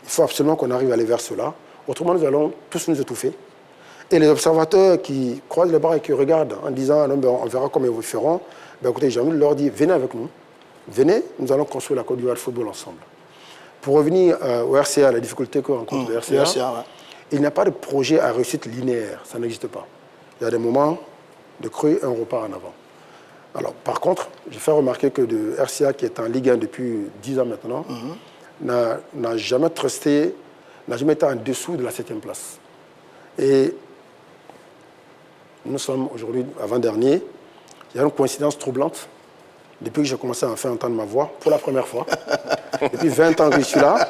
S10: Il faut absolument qu'on arrive à aller vers cela. Autrement, nous allons tous nous étouffer. Et les observateurs qui croisent les bras et qui regardent en disant non, on verra comment ils vous feront, écoutez, j'ai envie de leur dire, venez avec nous. Venez, nous allons construire la Côte d'Ivoire de football ensemble. Pour revenir au RCA, la difficulté que rencontre le RCA, il n'y a pas de projet à réussite linéaire, ça n'existe pas. Il y a des moments de creux et un repart en avant. Alors, par contre, j'ai fait remarquer que le RCA, qui est en Ligue 1 depuis 10 ans maintenant, n'a jamais trusté, n'a jamais été en dessous de la 7e place. Et nous sommes aujourd'hui, avant-dernier, il y a une coïncidence troublante. Depuis que j'ai commencé à faire entendre ma voix, pour la première fois, Depuis 20 ans que je suis là.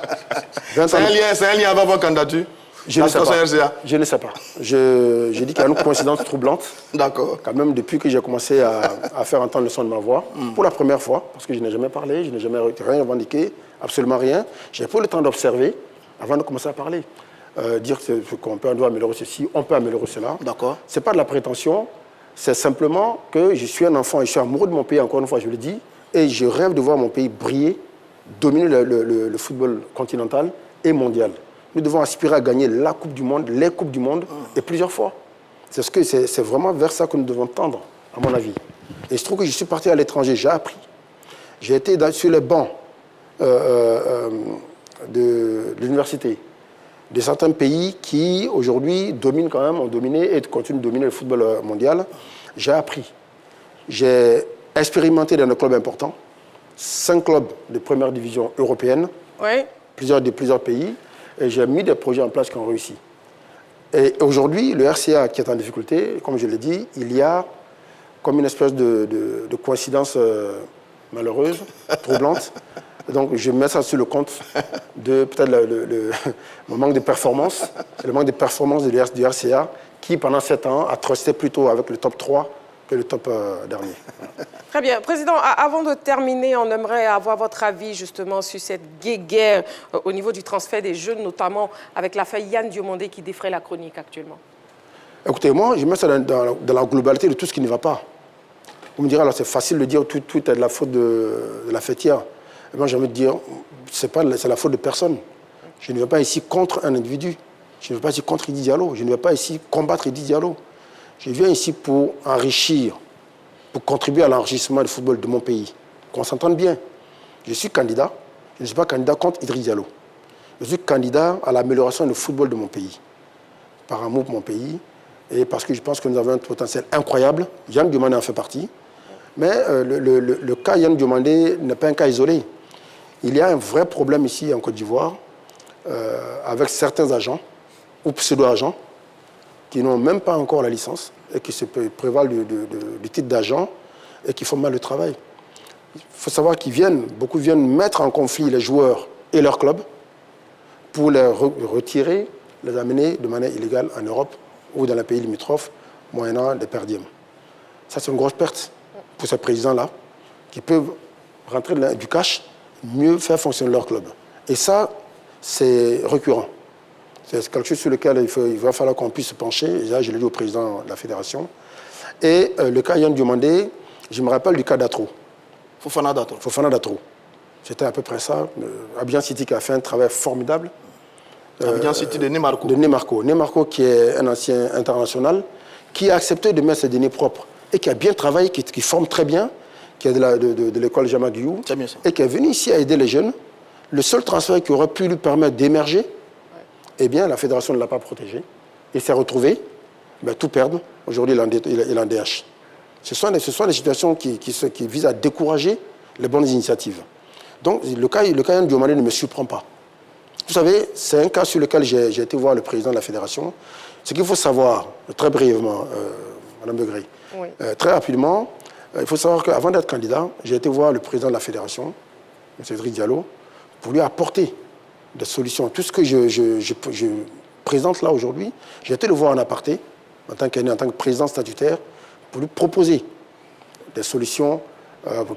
S5: C'est un lien avec votre candidature?
S10: Je ne sais pas. Je ne sais pas. Je dis qu'il y a une coïncidence troublante.
S5: D'accord.
S10: Quand même, depuis que j'ai commencé à faire entendre le son de ma voix, pour la première fois, parce que je n'ai jamais parlé, je n'ai jamais rien revendiqué, absolument rien. J'ai pris le temps d'observer avant de commencer à parler. Dire qu'on peut améliorer ceci, on peut améliorer cela.
S5: D'accord.
S10: Ce n'est pas de la prétention, c'est simplement que je suis un enfant et je suis amoureux de mon pays, encore une fois, je le dis, et je rêve de voir mon pays briller, dominer le football continental et mondial. Nous devons aspirer à gagner la Coupe du Monde, les Coupes du Monde, et plusieurs fois. C'est vraiment vers ça que nous devons tendre, à mon avis. Et je trouve que je suis parti à l'étranger, j'ai appris. J'ai été sur les bancs de l'université, de certains pays qui, aujourd'hui, dominent quand même, ont dominé et continuent de dominer le football mondial. J'ai appris. J'ai expérimenté dans des clubs importants, 5 clubs de première division européenne, plusieurs pays, et j'ai mis des projets en place qui ont réussi. Et aujourd'hui, le RCA qui est en difficulté, comme je l'ai dit, il y a comme une espèce de coïncidence malheureuse, troublante. Donc je mets ça sur le compte de peut-être le manque de performance, le manque de performance du RCA qui, pendant 7 ans, a trusté plutôt avec le top 3 que le top dernier.
S1: Très bien. Président, avant de terminer, on aimerait avoir votre avis justement sur cette guéguerre au niveau du transfert des jeunes, notamment avec l'affaire Yann Diomandé qui défraie la chronique actuellement.
S10: Écoutez, moi, je mets ça dans la globalité de tout ce qui ne va pas. Vous me direz, alors c'est facile de dire tout est de la faute de la fêtière. Et moi, j'ai envie de dire, c'est la faute de personne. Je ne vais pas ici contre un individu. Je ne vais pas ici contre Idi Diallo. Je ne vais pas ici combattre Idi Diallo. Je viens ici pour enrichir, pour contribuer à l'enrichissement du football de mon pays. Qu'on s'entende bien. Je suis candidat. Je ne suis pas candidat contre Idriss Diallo. Je suis candidat à l'amélioration du football de mon pays. Par amour pour mon pays et parce que je pense que nous avons un potentiel incroyable. Yann Diomandé en fait partie. Mais le cas Yann Diomandé n'est pas un cas isolé. Il y a un vrai problème ici en Côte d'Ivoire avec certains agents ou pseudo-agents qui n'ont même pas encore la licence et qui se prévalent du titre d'agent et qui font mal le travail. Il faut savoir beaucoup viennent mettre en conflit les joueurs et leurs clubs pour les retirer, les amener de manière illégale en Europe ou dans les pays limitrophes, moyennant des per diem. Ça, c'est une grosse perte pour ces présidents-là qui peuvent rentrer du cash, mieux faire fonctionner leur club. Et ça, c'est récurrent. C'est quelque chose sur lequel il va falloir qu'on puisse se pencher. Et là, je l'ai dit au président de la fédération. Et le cas Yann Diomandé, je me rappelle du cas d'Atro.
S5: Fofana
S10: d'Atro. C'était à peu près ça. Abidjan City qui a fait un travail formidable.
S5: Abidjan City de Nemarco.
S10: De Nemarco. Nemarco qui est un ancien international, qui a accepté de mettre ses données propres et qui a bien travaillé, qui forme très bien, qui est de l'école Jamaguiou, et qui est venu ici à aider les jeunes. Le seul transfert qui aurait pu lui permettre d'émerger, eh bien, la fédération ne l'a pas protégé. Il s'est retrouvé, tout perdre. Aujourd'hui, il est en DH. Ce sont des situations qui visent à décourager les bonnes initiatives. Donc, le cas Yann Diomandé ne me surprend pas. Vous savez, c'est un cas sur lequel j'ai été voir le président de la fédération. Ce qu'il faut savoir, très brièvement, Mme Begré, très rapidement, il faut savoir qu'avant d'être candidat, j'ai été voir le président de la fédération, M. Idriss Diallo, pour lui apporter des solutions. Tout ce que je présente là aujourd'hui, j'ai été le voir en aparté, en tant que président statutaire, pour lui proposer des solutions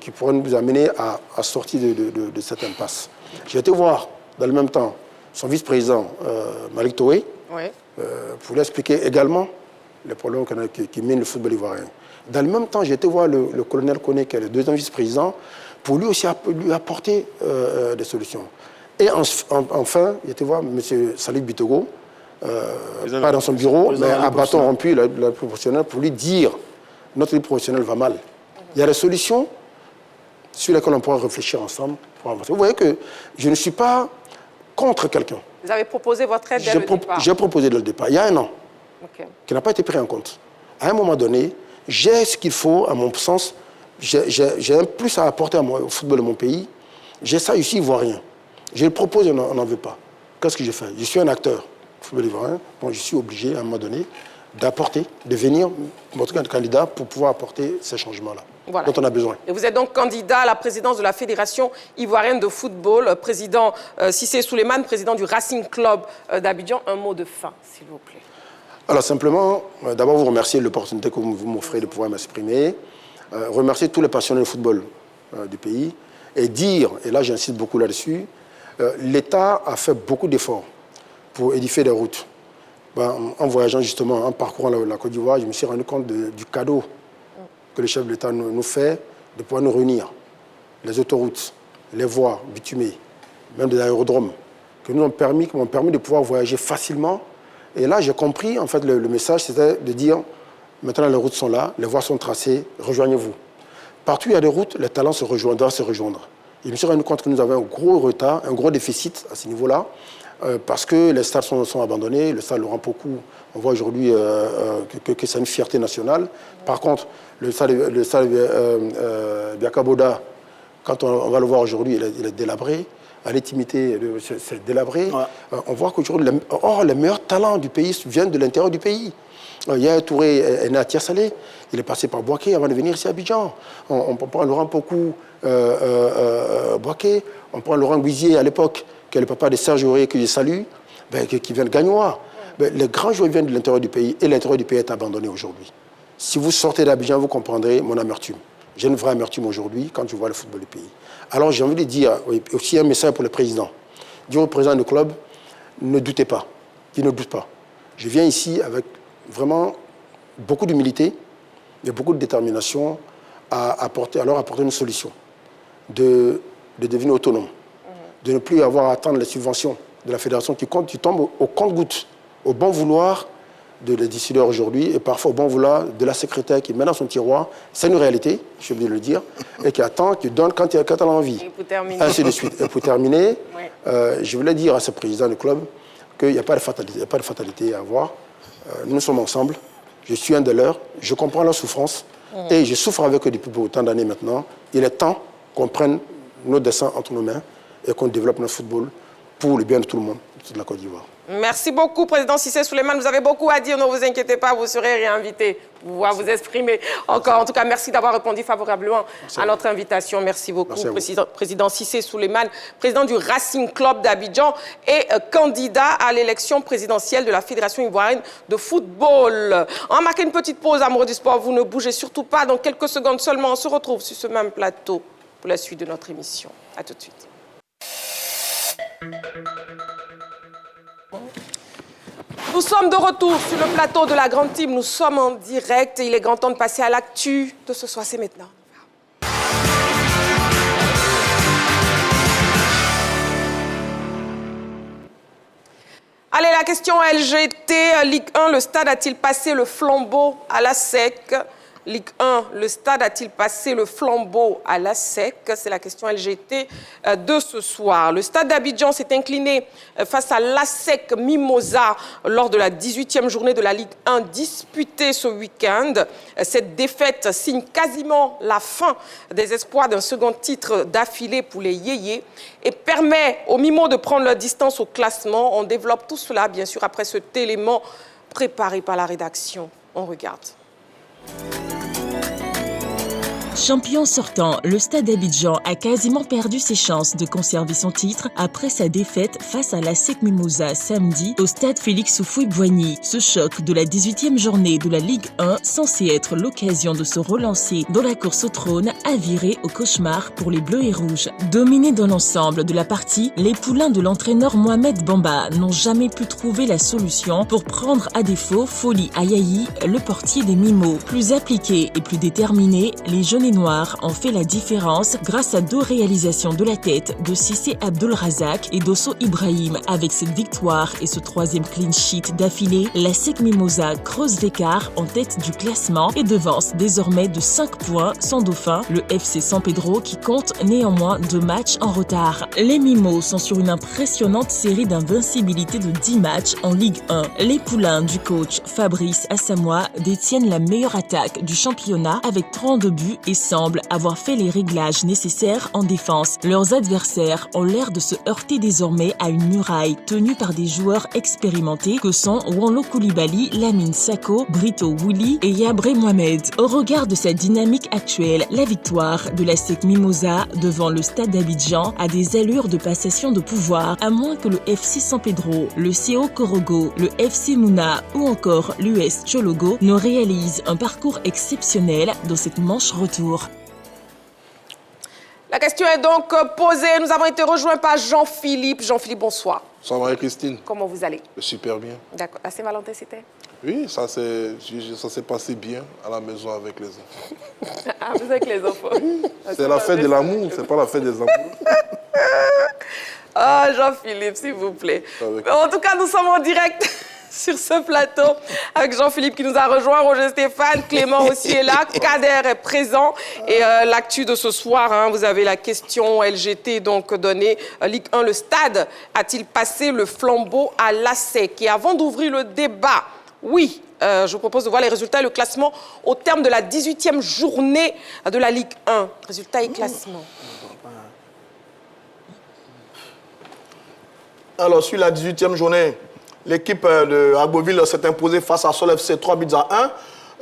S10: qui pourraient nous amener à sortir de cette impasse. J'ai été voir, dans le même temps, son vice-président, Malik Touré, pour lui expliquer également les problèmes qui minent le football ivoirien. Dans le même temps, j'ai été voir le colonel Koné, qui est le deuxième vice-président, pour lui aussi lui apporter des solutions. Et enfin, j'ai été voir M. Salif Bitogo, pas dans son bureau, mais à bâton rompu, le professionnel, pour lui dire notre vie professionnelle va mal. Il y a des solutions sur lesquelles on pourra réfléchir ensemble pour avancer. Vous voyez que je ne suis pas contre quelqu'un.
S1: Vous avez proposé votre aide dès le départ.
S10: J'ai proposé dès le départ, il y a un an, qui n'a pas été pris en compte. À un moment donné, j'ai ce qu'il faut, à mon sens, j'ai un plus à apporter au football de mon pays. J'ai ça ici, ivoirien. Je le propose, on n'en veut pas. Qu'est-ce que j'ai fait? Je suis un acteur football ivoirien. Bon, je suis obligé, à un moment donné, d'apporter, de venir montrer un candidat pour pouvoir apporter ces changements-là dont on a besoin.
S1: Et vous êtes donc candidat à la présidence de la Fédération ivoirienne de football, président Cissé Souleymane, président du Racing Club d'Abidjan. Un mot de fin, s'il vous plaît.
S10: Alors simplement, d'abord vous remercier de l'opportunité que vous m'offrez de pouvoir m'exprimer, remercier tous les passionnés de football du pays et dire, et là j'insiste beaucoup là-dessus, l'État a fait beaucoup d'efforts pour édifier des routes. En voyageant justement, en parcourant la Côte d'Ivoire, je me suis rendu compte du cadeau que le chef de l'État nous fait de pouvoir nous réunir. Les autoroutes, les voies bitumées, même des aérodromes, qui m'ont permis de pouvoir voyager facilement. Et là, j'ai compris, en fait, le message, c'était de dire, maintenant les routes sont là, les voies sont tracées, rejoignez-vous. Partout où il y a des routes, les talents doivent se rejoindre. Et je me suis rendu compte que nous avons un gros retard, un gros déficit à ce niveau-là, parce que les stades sont abandonnés, le stade Laurent Pokou, on voit aujourd'hui que c'est une fierté nationale. Par contre, le stade Biakaboda, quand on va le voir aujourd'hui, il est délabré. À l'intimité, c'est délabré. On voit qu'aujourd'hui, les meilleurs talents du pays viennent de l'intérieur du pays. Yaya Touré est né à Tiersalé, il est passé par Boaké avant de venir ici à Abidjan. On prend Laurent Pokou, Boaké, on prend Laurent Guizier à l'époque, qui est le papa de Serge Aurier, que je salue, qui vient de Gagnoa. Les grands joueurs viennent de l'intérieur du pays et l'intérieur du pays est abandonné aujourd'hui. Si vous sortez d'Abidjan, vous comprendrez mon amertume. J'ai une vraie amertume aujourd'hui quand je vois le football du pays. Alors j'ai envie de dire aussi un message pour le président. Dire au président du club, ne doutez pas, qu'il ne doute pas. Je viens ici avec vraiment beaucoup d'humilité et beaucoup de détermination à leur apporter une solution, de devenir autonome, de ne plus avoir à attendre les subventions de la fédération qui tombent au compte-gouttes, au bon vouloir de les décideurs aujourd'hui et parfois au bon vouloir de la secrétaire qui met dans son tiroir. C'est une réalité, je suis obligé de le dire, et qui attend, qui donne quand elle a envie.
S1: Et pour terminer.
S10: Ainsi de suite. Et pour terminer, je voulais dire à ce président du club qu'il n'y a pas de fatalité, à avoir. Nous sommes ensemble, je suis un de leurs, je comprends leur souffrance et je souffre avec eux depuis autant d'années maintenant. Il est temps qu'on prenne nos destins entre nos mains et qu'on développe notre football pour le bien de tout le monde, de la Côte d'Ivoire.
S1: Merci beaucoup, président Cissé Souleymane. Vous avez beaucoup à dire, ne vous inquiétez pas, vous serez réinvité pour pouvoir vous exprimer encore. En tout cas, merci d'avoir répondu favorablement à notre invitation. Merci beaucoup, président Cissé Souleymane, président du Racing Club d'Abidjan et candidat à l'élection présidentielle de la Fédération ivoirienne de football. On va marquer une petite pause, amoureux du sport. Vous ne bougez surtout pas. Dans quelques secondes seulement, on se retrouve sur ce même plateau pour la suite de notre émission. À tout de suite. Nous sommes de retour sur le plateau de la Grande Team. Nous sommes en direct et il est grand temps de passer à l'actu de ce soir. C'est maintenant. Allez, la question LGT, Ligue 1, le stade a-t-il passé le flambeau à la SEC? Ligue 1, le stade a-t-il passé le flambeau à la SEC? C'est la question LGT de ce soir. Le stade d'Abidjan s'est incliné face à l'ASEC Mimosa lors de la 18e journée de la Ligue 1 disputée ce week-end. Cette défaite signe quasiment la fin des espoirs d'un second titre d'affilée pour les Yéyés et permet aux Mimos de prendre leur distance au classement. On développe tout cela, bien sûr, après cet élément préparé par la rédaction. On regarde.
S2: Champion sortant, le Stade d'Abidjan a quasiment perdu ses chances de conserver son titre après sa défaite face à l'ASEC Mimosa samedi au Stade Félix Houphouët-Boigny. Ce choc de la 18e journée de la Ligue 1, censé être l'occasion de se relancer dans la course au trône, a viré au cauchemar pour les Bleus et Rouges. Dominés dans l'ensemble de la partie, les poulains de l'entraîneur Mohamed Bamba n'ont jamais pu trouver la solution pour prendre à défaut Foli Ayayi, le portier des Mimos. Plus appliqué et plus déterminé, les jaunes et noirs ont fait la différence grâce à 2 réalisations de la tête de Cissé Abdulrazak et d'Osso Ibrahim. Avec cette victoire et ce 3e clean sheet d'affilée, l'ASEC Mimosa creuse l'écart en tête du classement et devance désormais de 5 points son dauphin, le FC San Pedro, qui compte néanmoins 2 matchs en retard. Les Mimos sont sur une impressionnante série d'invincibilité de 10 matchs en Ligue 1. Les poulains du coach Fabrice Assamoah détiennent la meilleure attaque du championnat avec 32 buts et semblent avoir fait les réglages nécessaires en défense. Leurs adversaires ont l'air de se heurter désormais à une muraille tenue par des joueurs expérimentés que sont Wanlo Koulibaly, Lamine Sako, Brito Wuli et Yabré Mohamed. Au regard de sa dynamique actuelle, la victoire de l'ASEC Mimosa devant le Stade d'Abidjan a des allures de passation de pouvoir, à moins que le FC San Pedro, le CO Korogo, le FC Mouna ou encore l'US Chologo ne réalisent un parcours exceptionnel dans cette manche retour.
S1: La question est donc posée. Nous avons été rejoints par Jean-Philippe. Jean-Philippe, bonsoir.
S11: Ça va, Christine?
S1: Comment vous allez?
S11: Super bien.
S1: D'accord. La Saint-Valentin, c'était?
S11: Oui, ça s'est passé bien à la maison avec les enfants.
S1: Ah, vous avec les enfants?
S11: C'est la fête de l'amour, c'est pas la fête des amours.
S1: Ah, Jean-Philippe, s'il vous plaît. En tout cas, nous sommes en direct sur ce plateau avec Jean-Philippe qui nous a rejoint, Roger Stéphane, Clément aussi est là, Kader est présent. Et l'actu de ce soir, hein, vous avez la question LGT donc donnée. Ligue 1, le stade a-t-il passé le flambeau à l'ASEC? Et avant d'ouvrir le débat, oui, je vous propose de voir les résultats et le classement au terme de la 18e journée de la Ligue 1. Résultats et classement.
S5: Alors, sur la 18e journée, l'équipe de Agboville s'est imposée face à Sol FC 3 buts à 1.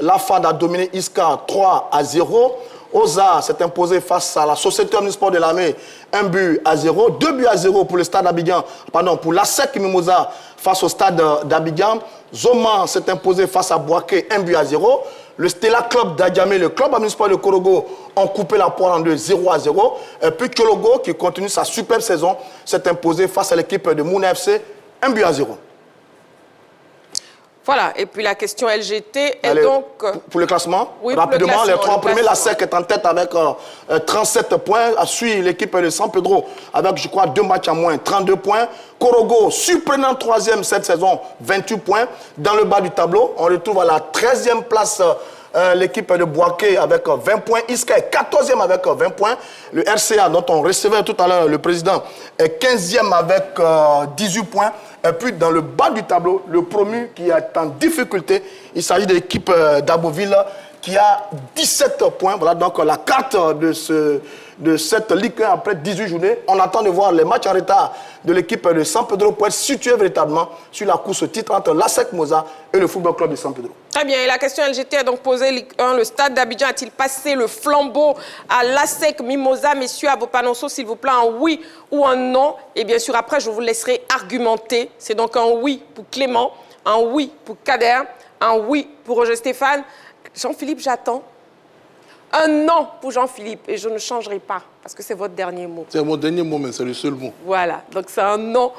S5: La FAD a dominé Iska 3-0. Oza s'est imposé face à la Société Omnisport de l'Armée 1 but à 0. 2 buts à 0 pour le stade d'Abidjan, pardon, pour l'ASEC Mimosa face au stade d'Abidjan. Zoma s'est imposé face à Boaké 1 but à 0. Le Stella Club d'Adjamé, le club municipal de Korogo ont coupé la poire en deux, 0-0. Et puis Chologo, qui continue sa superbe saison, s'est imposé face à l'équipe de Mouna FC, 1 but à 0.
S1: Voilà, et puis la question LGT est
S5: Allez,
S1: donc...
S5: Pour le classement,
S1: oui,
S5: rapidement,
S1: pour le
S5: les trois premiers, la
S1: classement.
S5: SEC est en tête avec 37 points, suit l'équipe de San Pedro avec, je crois, 2 matchs à moins, 32 points. Korogo, surprenant troisième cette saison, 28 points. Dans le bas du tableau, on retrouve à la 13e place l'équipe de Boaké avec 20 points. Iska est 14e avec 20 points. Le RCA, dont on recevait tout à l'heure le président, est 15e avec 18 points. Et puis, dans le bas du tableau, le promu qui est en difficulté, il s'agit de l'équipe d'Agboville qui a 17 points. Voilà donc la carte de cette Ligue 1 après 18 journées. On attend de voir les matchs en retard de l'équipe de San Pedro pour être situé véritablement sur la course au titre entre l'ASEC Mimosa et le Football Club de San Pedro.
S1: Très bien, et la question LGT est donc posée, Ligue 1, le stade d'Abidjan a-t-il passé le flambeau à l'ASEC Mimosa? Messieurs, à vos panonceaux, s'il vous plaît, un oui ou un non. Et bien sûr, après, je vous laisserai argumenter. C'est donc un oui pour Clément, un oui pour Kader, un oui pour Roger Stéphane. Jean-Philippe, j'attends. Un non pour Jean-Philippe, et je ne changerai pas, parce que c'est votre dernier mot.
S11: C'est mon dernier mot, mais c'est le seul mot.
S1: Voilà, donc c'est un non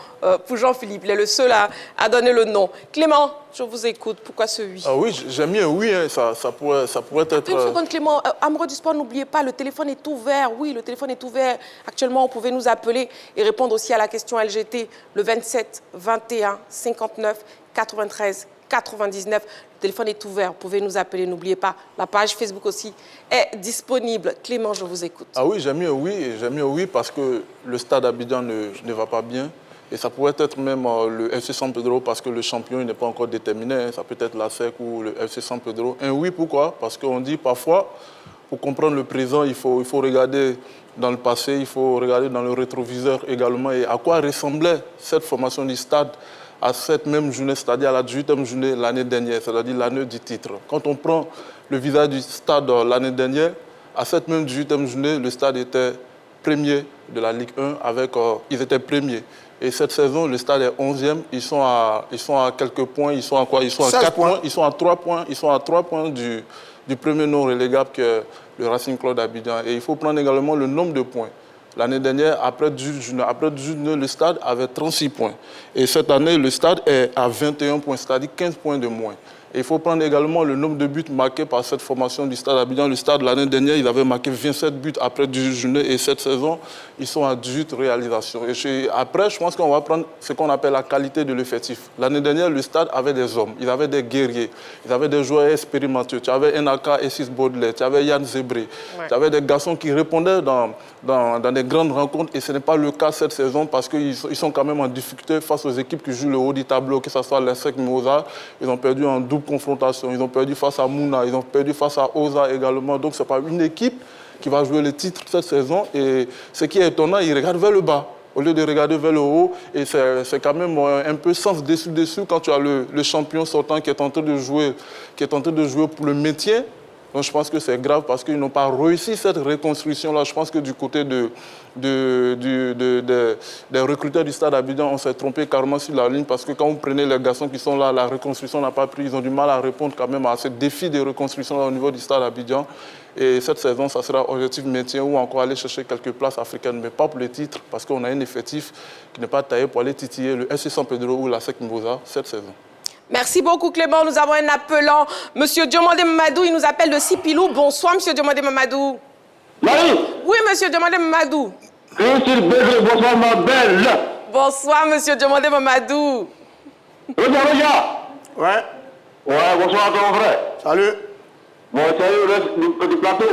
S1: pour Jean-Philippe. Il est le seul à donner le non. Clément, je vous écoute. Pourquoi ce oui?
S3: Ah oui, j'aime bien oui, hein. ça pourrait être...
S1: Une seconde, Clément. Amoureux du sport, n'oubliez pas, le téléphone est ouvert. Oui, le téléphone est ouvert. Actuellement, vous pouvez nous appeler et répondre aussi à la question LGT, le 27 21 59 93 99. Le téléphone est ouvert, vous pouvez nous appeler, n'oubliez pas. La page Facebook aussi est disponible. Clément, je vous écoute.
S3: Ah oui, j'aime mieux oui parce que le stade Abidjan ne va pas bien. Et ça pourrait être même le FC San Pedro parce que le champion n'est pas encore déterminé. Ça peut être l'ASEC ou le FC San Pedro. Un oui, pourquoi? Parce qu'on dit parfois, pour comprendre le présent, il faut regarder dans le passé, il faut regarder dans le rétroviseur également. Et à quoi ressemblait cette formation du stade à cette même journée, c'est-à-dire à la 18e journée l'année dernière, c'est-à-dire l'année du titre. Quand on prend le visage du stade l'année dernière, à cette même 18e journée, le stade était premier de la Ligue 1, ils étaient premiers. Et cette saison, le stade est 11e, ils sont à quelques points, ils sont à quoi? Ils sont à 4 points, ils sont à 3 points, ils sont à 3 points du premier non relégable que est le Racing Club d'Abidjan. Et il faut prendre également le nombre de points. L'année dernière, après 18 journées, le stade avait 36 points. Et cette année, le stade est à 21 points, c'est-à-dire 15 points de moins. Et il faut prendre également le nombre de buts marqués par cette formation du stade Abidjan. Le stade, l'année dernière, il avait marqué 27 buts après 18 journées. Et cette saison, ils sont à 18 réalisations. Et après, je pense qu'on va prendre ce qu'on appelle la qualité de l'effectif. L'année dernière, le stade avait des hommes, il avait des guerriers, il avait des joueurs expérimentés. Tu avais Enaka et 6 Baudelaire, tu avais Yann Zébré, tu avais des garçons qui répondaient dans des grandes rencontres. Et ce n'est pas le cas cette saison parce qu'ils sont quand même en difficulté face aux équipes qui jouent le haut du tableau, que ce soit l'ASEC Mimosa. Ils ont perdu en double confrontation. Ils ont perdu face à Mouna, ils ont perdu face à Oza également. Donc, ce n'est pas une équipe qui va jouer le titre cette saison. Et ce qui est étonnant, ils regardent vers le bas au lieu de regarder vers le haut. Et c'est quand même un peu sens dessus quand tu as le champion sortant qui est en train de jouer pour le maintien. Donc je pense que c'est grave parce qu'ils n'ont pas réussi cette reconstruction-là. Je pense que du côté des recruteurs du Stade Abidjan, on s'est trompé carrément sur la ligne parce que quand vous prenez les garçons qui sont là, la reconstruction n'a pas pris. Ils ont du mal à répondre quand même à ce défi de reconstruction au niveau du Stade Abidjan. Et cette saison, ça sera objectif maintien ou encore aller chercher quelques places africaines, mais pas pour le titre parce qu'on a un effectif qui n'est pas taillé pour aller titiller le FC San Pedro ou la SEC Mimosa cette saison.
S1: Merci beaucoup Clément. Nous avons un appelant. Monsieur Diomandé Mamadou, il nous appelle de Sipilou. Bonsoir Monsieur Diomandé Mamadou.
S12: Marie.
S1: Oui Monsieur Diomandé Mamadou.
S12: Bonsoir ma belle.
S1: Bonsoir Monsieur Diomandé Mamadou.
S12: Regarde.
S5: Ouais.
S12: Ouais, bonsoir à ton frère.
S5: Salut.
S12: Bon, salut le reste du plateau.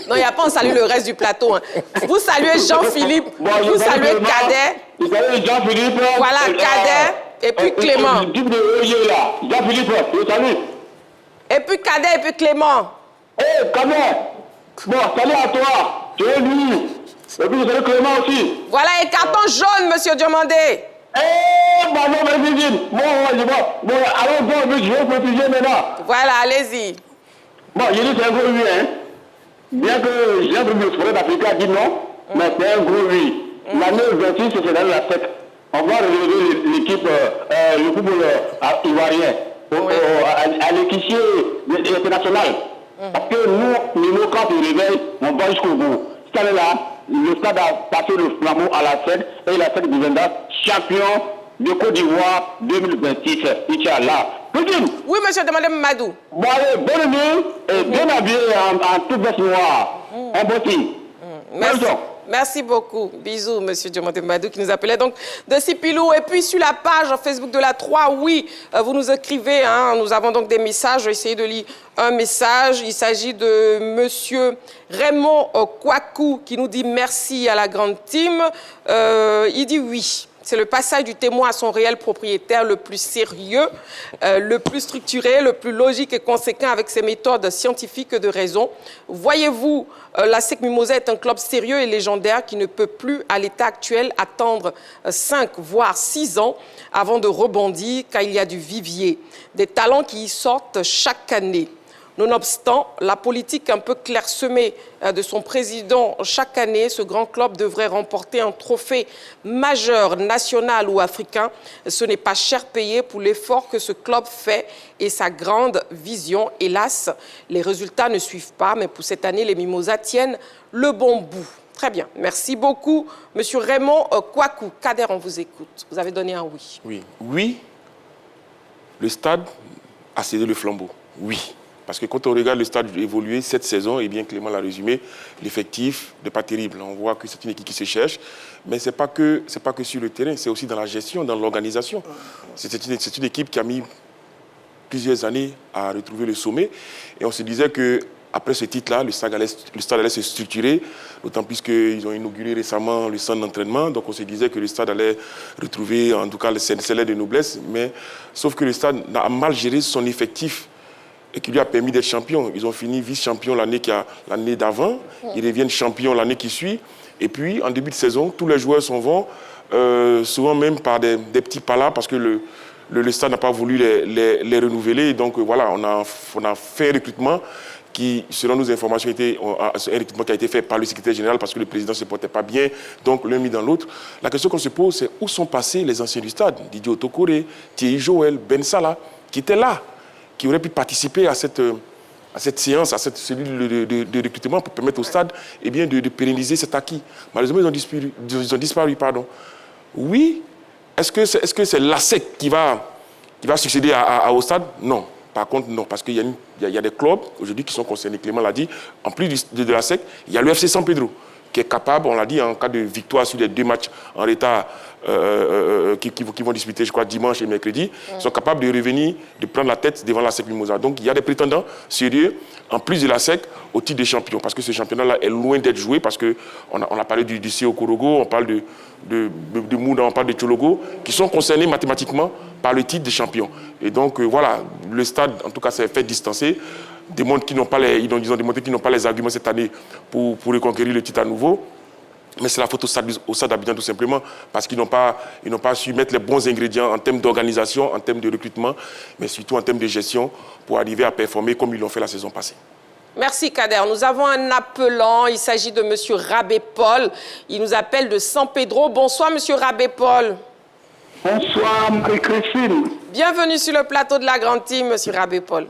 S1: Non, il n'y a pas on salue le reste du plateau. Hein. Vous saluez Jean-Philippe, vous saluez Cadet.
S12: Vous saluez Jean-Philippe.
S1: Voilà, Cadet. Et puis Clément.
S12: Jean-Philippe, je salue.
S1: Et puis Cadet et puis Clément.
S12: Eh, Cadet. Bon, salut à toi. Tu es lui. Et puis je salue Clément aussi.
S1: Voilà, et carton jaune, Monsieur Diomandé.
S12: Eh, bah non, mais Zizine. Bon, allons bon, je vais préciser maintenant.
S1: Voilà, allez-y.
S12: Bon, je dis c'est un gros oui, hein. Bien que j'ai un peu de forêt d'Afrique a dit non, mais c'est un gros oui. L'année 26, c'est dans la fête. On va relever l'équipe, le football ivoirien à l'équipier international. Parce que nous, quand on réveille, on va jusqu'au bout. Cette année-là, le stade a passé le flambeau à la fête et la fête deviendra champion de Côte d'Ivoire 2026. Inch'Allah.
S1: Oui, monsieur Demandé Mamadou.
S12: Bon, allez, bonne nuit et bien habillé en toute veste noire. Un bon signe.
S1: Merci. Merci beaucoup. Bisous, monsieur Diomandé Mamadou, qui nous appelait donc de Sipilou. Et puis, sur la page Facebook de la 3, oui, vous nous écrivez. Hein, nous avons donc des messages. Je vais essayer de lire un message. Il s'agit de monsieur Raymond Kouakou, qui nous dit merci à la grande team. Il dit oui. C'est le passage du témoin à son réel propriétaire le plus sérieux, le plus structuré, le plus logique et conséquent avec ses méthodes scientifiques de raison. Voyez-vous, la SEC Mimosa est un club sérieux et légendaire qui ne peut plus, à l'état actuel, attendre 5 voire 6 ans avant de rebondir, car il y a du vivier, des talents qui y sortent chaque année. Nonobstant la politique un peu clairsemée de son président chaque année, ce grand club devrait remporter un trophée majeur, national ou africain. Ce n'est pas cher payé pour l'effort que ce club fait et sa grande vision. Hélas, les résultats ne suivent pas, mais pour cette année, les Mimosas tiennent le bon bout. Très bien. Merci beaucoup, monsieur Raymond Kouakou. Kader, on vous écoute. Vous avez donné un oui.
S4: Oui. Oui, le stade a cédé le flambeau. Oui. Parce que quand on regarde le stade évoluer cette saison, et bien Clément l'a résumé, l'effectif n'est pas terrible. On voit que c'est une équipe qui se cherche, mais ce n'est pas que sur le terrain, c'est aussi dans la gestion, dans l'organisation. C'est une équipe qui a mis plusieurs années à retrouver le sommet. Et on se disait qu'après ce titre-là, le stade allait se structurer, d'autant plus qu'ils ont inauguré récemment le centre d'entraînement. Donc on se disait que le stade allait retrouver, en tout cas, ses lettres de noblesse. Mais sauf que le stade a mal géré son effectif et qui lui a permis d'être champion. Ils ont fini vice-champion l'année d'avant, ils reviennent champion l'année qui suit, et puis en début de saison, tous les joueurs s'en vont, souvent même par des petits pas là, parce que le stade n'a pas voulu les renouveler, et donc voilà, on a fait un recrutement qui, selon nos informations, un recrutement qui a été fait par le secrétaire général parce que le président ne se portait pas bien, donc l'un mis dans l'autre. La question qu'on se pose, c'est où sont passés les anciens du stade, Didier Otokore, Thierry Joël, Ben Salah, qui étaient là, qui auraient pu participer à cette séance, à cette cellule de recrutement pour permettre au stade de pérenniser cet acquis. Malheureusement, ils ont disparu. Pardon. Oui, est-ce que c'est l'ASEC qui va succéder au stade? Non. Par contre, non, parce qu'il y a des clubs aujourd'hui qui sont concernés, Clément l'a dit, en plus de l'ASEC, il y a le FC San Pedro, qui est capable, on l'a dit, en cas de victoire sur les 2 matchs en retard qui vont disputer, je crois, dimanche et mercredi, sont capables de revenir, de prendre la tête devant la SEC Mimosa. Donc il y a des prétendants sérieux, en plus de la SEC, au titre de champion. Parce que ce championnat-là est loin d'être joué, parce qu'on a parlé du CO Korogo, on parle de Mouda, on parle de Tchologo, qui sont concernés mathématiquement par le titre de champion. Et donc voilà, le stade, en tout cas, s'est fait distancer. Démontrent qu'ils n'ont pas ils ont démontré qu'ils n'ont pas les arguments cette année pour reconquérir le titre à nouveau. Mais c'est la faute au Stade d'Abidjan tout simplement parce qu'ils n'ont pas su mettre les bons ingrédients en termes d'organisation, en termes de recrutement, mais surtout en termes de gestion pour arriver à performer comme ils l'ont fait la saison passée.
S1: Merci Kader. Nous avons un appelant. Il s'agit de M. Rabé Paul. Il nous appelle de San Pedro. Bonsoir M. Rabé Paul.
S12: Bonsoir Marie-Christine.
S1: Bienvenue sur le plateau de la Grande Team, M. Rabé Paul.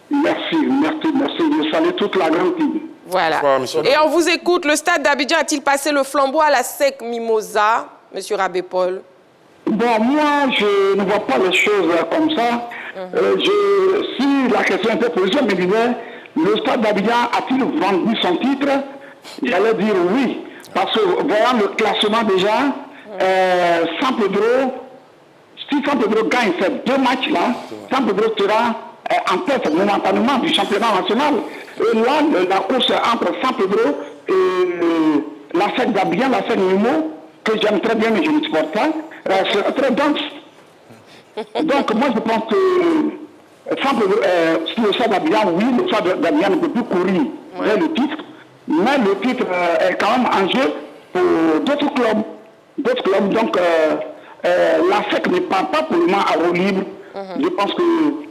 S12: Merci. Je salue toute la Grande Team.
S1: Voilà. Et on vous écoute. Le Stade d'Abidjan a-t-il passé le flambeau à la SEC Mimosa, M. Rabé Paul?
S12: Bon, moi, je ne vois pas les choses comme ça. Si la question était posée, je me disais, le Stade d'Abidjan a-t-il vendu son titre? J'allais dire oui. Parce que, voyant le classement déjà, San Pedro, si San Pedro gagne ces 2 matchs-là, San Pedro sera en tête momentanément du championnat national. Et là, la course entre San Pedro et la SEC d'Abidjan, la SEC Mimo, que j'aime très bien, mais je ne supporte pas, c'est très dense. Donc, moi, je pense que si le Stade d'Abidjan, oui, le Stade d'Abidjan ne peut plus courir vers le titre, mais le titre est quand même en jeu pour d'autres clubs. Donc, la SEC ne part pas pour le moment à haut libre. Je pense que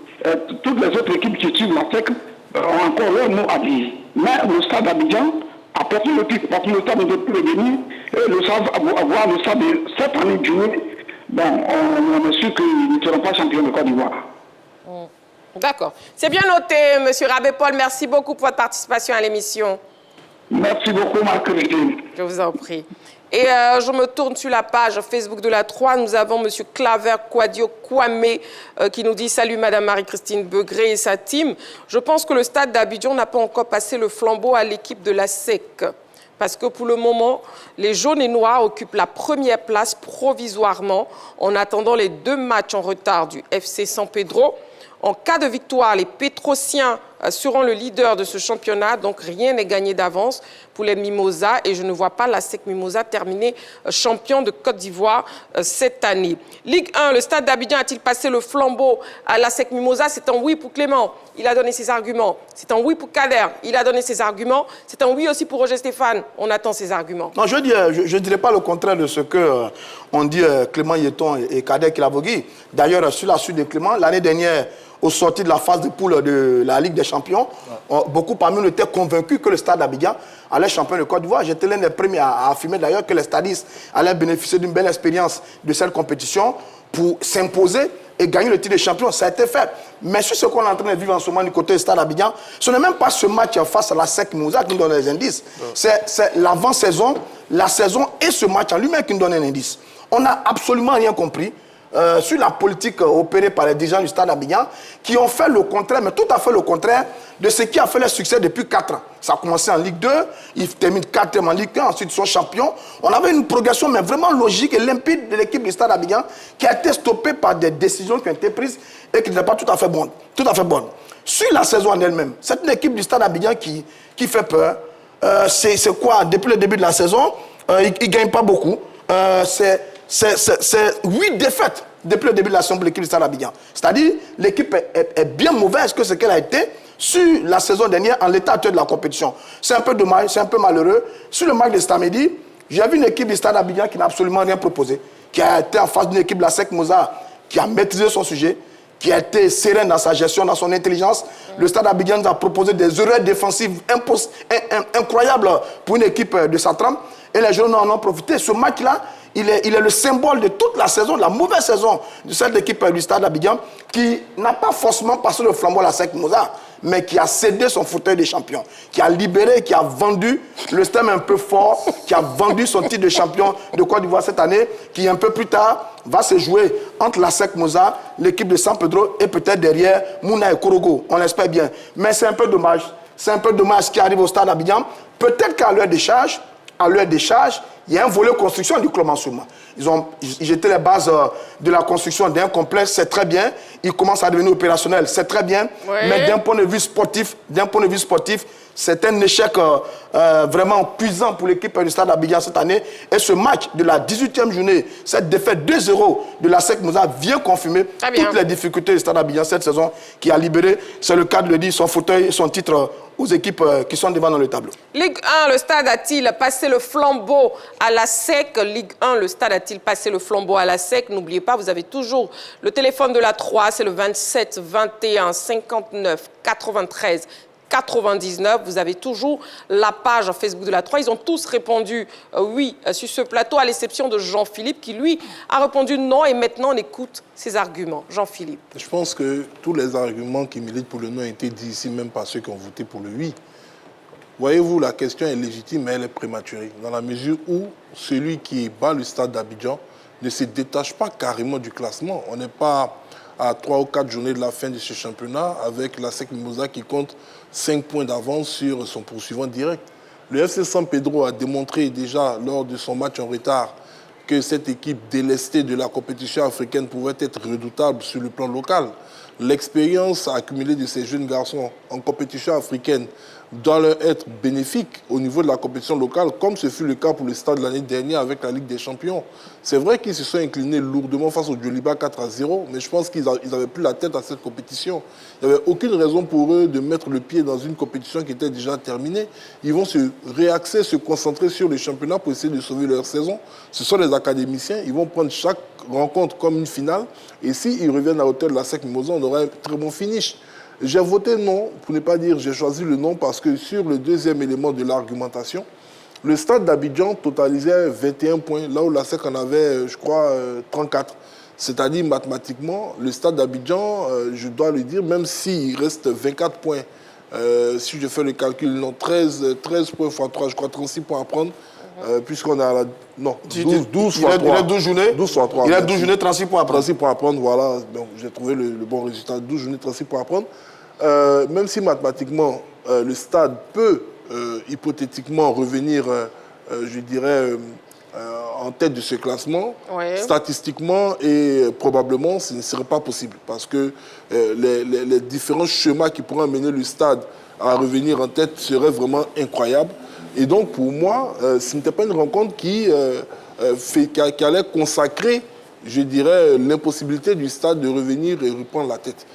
S12: toutes les autres équipes qui suivent la SEC ont encore leur mot à dire. Mais le Stade d'Abidjan a perdu le titre parce que le Stade ne peut plus revenir. Et le Stade avoir le Stade de cette année joué, bon, on est sûr qu'ils ne seront pas champions de Côte d'Ivoire.
S1: D'accord. C'est bien noté, M. Rabé Paul. Merci beaucoup pour votre participation à l'émission.
S12: Merci beaucoup, Marc-Christine.
S1: Je vous en prie. Et je me tourne sur la page Facebook de la 3. Nous avons M. Claver Kwadio Kwame qui nous dit « Salut Madame Marie-Christine Begré et sa team. Je pense que le Stade d'Abidjan n'a pas encore passé le flambeau à l'équipe de la SEC. Parce que pour le moment, les jaunes et noirs occupent la première place provisoirement en attendant les 2 matchs en retard du FC San Pedro. En cas de victoire, les Pétrosiens seront le leader de ce championnat, donc rien n'est gagné d'avance pour les Mimosas et je ne vois pas la SEC Mimosa terminer champion de Côte d'Ivoire cette année. Ligue 1, le Stade d'Abidjan a-t-il passé le flambeau à la SEC Mimosa? C'est un oui pour Clément, il a donné ses arguments. C'est un oui pour Kader, il a donné ses arguments. C'est un oui aussi pour Roger Stéphane, on attend ses arguments.
S5: Non, je ne dirais pas le contraire de ce que on dit Clément Yeton et Kader Kilavogui. D'ailleurs, sur la suite de Clément, l'année dernière, au sorti de la phase de poule de la Ligue des Champions, beaucoup parmi nous étaient convaincus que le Stade d'Abidjan allait champion de Côte d'Ivoire. J'étais l'un des premiers à affirmer d'ailleurs que les stadistes allaient bénéficier d'une belle expérience de cette compétition pour s'imposer et gagner le titre de champion. Ça a été fait. Mais sur ce qu'on est en train de vivre en ce moment du côté du Stade d'Abidjan, ce n'est même pas ce match face à la SEC Mimosa qui nous donne les indices. C'est l'avant-saison, la saison et ce match en lui-même qui nous donne un indice. On n'a absolument rien compris sur la politique opérée par les dirigeants du Stade d'Abidjan qui ont fait le contraire, mais tout à fait le contraire de ce qui a fait le succès depuis 4 ans. Ça a commencé en Ligue 2, ils terminent 4e en Ligue 1, ensuite ils sont champions. On avait une progression mais vraiment logique et limpide de l'équipe du Stade d'Abidjan qui a été stoppée par des décisions qui ont été prises et qui n'étaient pas tout à fait bonnes. Sur la saison en elle-même, c'est une équipe du Stade d'Abidjan qui fait peur. C'est quoi? Depuis le début de la saison, ils ne gagnent pas beaucoup. C'est 8 défaites depuis le début de la saison pour l'équipe du Stade d'Abidjan. C'est-à-dire l'équipe est bien mauvaise que ce qu'elle a été sur la saison dernière en l'état actuel de la compétition. C'est un peu dommage, c'est un peu malheureux. Sur le match de cet samedi, j'ai vu une équipe du Stade d'Abidjan qui n'a absolument rien proposé, qui a été en face d'une équipe de la SEC Mimosa qui a maîtrisé son sujet, qui a été sereine dans sa gestion, dans son intelligence. Le Stade d'Abidjan nous a proposé des erreurs défensives incroyables pour une équipe de sa trempe et les jeunes en ont profité. Ce match-là, il est le symbole de toute la saison, de la mauvaise saison de cette équipe du Stade d'Abidjan qui n'a pas forcément passé le flambeau à la SEC Mimosa, mais qui a cédé son fauteuil de champion, qui a libéré, qui a vendu le système un peu fort, qui a vendu son titre de champion de Côte d'Ivoire cette année, qui un peu plus tard va se jouer entre la SEC Mimosa, l'équipe de San Pedro et peut-être derrière Mouna et Korogo. On l'espère bien. Mais c'est un peu dommage. C'est un peu dommage ce qui arrive au Stade d'Abidjan. Peut-être qu'à l'heure des charges, à leur décharge, il y a un volet construction du club en ce moment. Ils ont jeté les bases de la construction d'un complexe, c'est très bien. Ils commencent à devenir opérationnels, c'est très bien.
S1: Oui.
S5: Mais d'un point de vue sportif, c'est un échec vraiment cuisant pour l'équipe du Stade d'Abidjan cette année. Et ce match de la 18e journée, cette défaite 2-0 de la SEC Mimosa vient confirmer toutes les difficultés du Stade d'Abidjan cette saison qui a libéré, c'est le cas de le dire, son fauteuil et son titre aux équipes qui sont devant dans le tableau.
S1: Ligue 1, le Stade a-t-il passé le flambeau à la SEC? Ligue 1, le Stade a-t-il passé le flambeau à la SEC? N'oubliez pas, vous avez toujours le téléphone de la 3, c'est le 27 21 59 93 99. Vous avez toujours la page Facebook de la 3. Ils ont tous répondu oui sur ce plateau, à l'exception de Jean-Philippe qui, lui, a répondu non. Et maintenant, on écoute ses arguments. Jean-Philippe.
S11: Je pense que tous les arguments qui militent pour le non ont été dits ici, même par ceux qui ont voté pour le oui. Voyez-vous, la question est légitime, mais elle est prématurée. Dans la mesure où celui qui bat le Stade d'Abidjan ne se détache pas carrément du classement. On n'est pas à 3 ou 4 journées de la fin de ce championnat avec la SEC Mimosa qui compte 5 points d'avance sur son poursuivant direct. Le FC San Pedro a démontré déjà lors de son match en retard que cette équipe délestée de la compétition africaine pouvait être redoutable sur le plan local. L'expérience accumulée de ces jeunes garçons en compétition africaine doit leur être bénéfique au niveau de la compétition locale, comme ce fut le cas pour le Stade l'année dernière avec la Ligue des Champions. C'est vrai qu'ils se sont inclinés lourdement face au Djoliba 4-0, mais je pense qu'ils n'avaient plus la tête à cette compétition. Il n'y avait aucune raison pour eux de mettre le pied dans une compétition qui était déjà terminée. Ils vont se réaxer, se concentrer sur le championnat pour essayer de sauver leur saison. Ce sont les académiciens, ils vont prendre chaque rencontre comme une finale. Et s'ils reviennent à hauteur de la SEC Mimosa, on aura un très bon finish. J'ai voté non, pour ne pas dire j'ai choisi le non, parce que sur le deuxième élément de l'argumentation, le Stade d'Abidjan totalisait 21 points, là où la SEC en avait, je crois, 34. C'est-à-dire, mathématiquement, le Stade d'Abidjan, je dois le dire, même s'il reste 24 points, si je fais le calcul, non, 13 points x 3, je crois 36 points à prendre, puisqu'on a non, 12 fois 3.
S5: Il a 12 journées.
S11: 12 fois 3.
S5: Il a 12 journées, 36 points à prendre.
S11: 36 points à prendre, voilà. Donc, j'ai trouvé le bon résultat. 12 journées, 36 points à prendre. Même si mathématiquement, le Stade peut hypothétiquement revenir, je dirais, en tête de ce classement, statistiquement et probablement, ce ne serait pas possible. Parce que les différents schémas qui pourraient amener le Stade à revenir en tête seraient vraiment incroyables. Et donc, pour moi, ce n'était pas une rencontre qui allait consacrer, je dirais, l'impossibilité du Stade de revenir et reprendre la tête.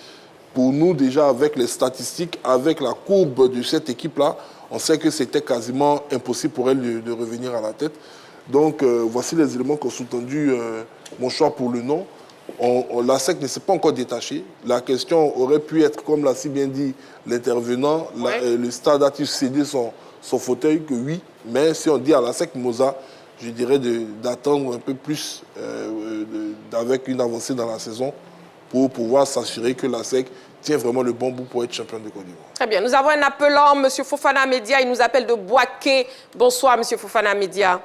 S11: Pour nous, déjà, avec les statistiques, avec la courbe de cette équipe-là, on sait que c'était quasiment impossible pour elle de revenir à la tête. Donc, voici les éléments qui ont sous-tendu mon choix pour le non. La SEC ne s'est pas encore détachée. La question aurait pu être, comme l'a si bien dit l'intervenant, le Stade a-t-il cédé son fauteuil? Que oui. Mais si on dit à la SEC Mimosa, je dirais d'attendre un peu plus avec une avancée dans la saison pour pouvoir s'assurer que la SEC tient vraiment le bon bout pour être champion de Côte d'Ivoire.
S1: Très bien. Nous avons un appelant, M. Fofana Média. Il nous appelle de Boaké. Bonsoir, M. Fofana Média.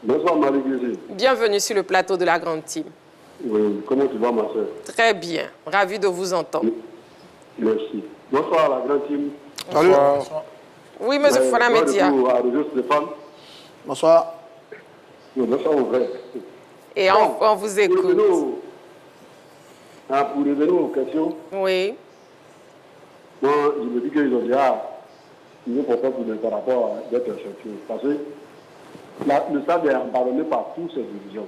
S13: Bonsoir, Marie-Grésie.
S1: Bienvenue sur le plateau de la Grande Team.
S13: Oui, comment tu vas, ma soeur?
S1: Très bien. Ravi de vous entendre.
S13: Merci. Bonsoir, la Grande Team.
S5: Salut.
S1: Bonsoir. Oui, M. Fofana Média.
S5: Bonsoir.
S13: Bonsoir, mon frère.
S1: Et on vous écoute.
S13: Pour revenir aux questions,
S1: oui.
S13: Moi, je me dis qu'ils ont déjà signé pour par rapport à d'être champion. Parce que le Stade est abandonné par toutes ses divisions.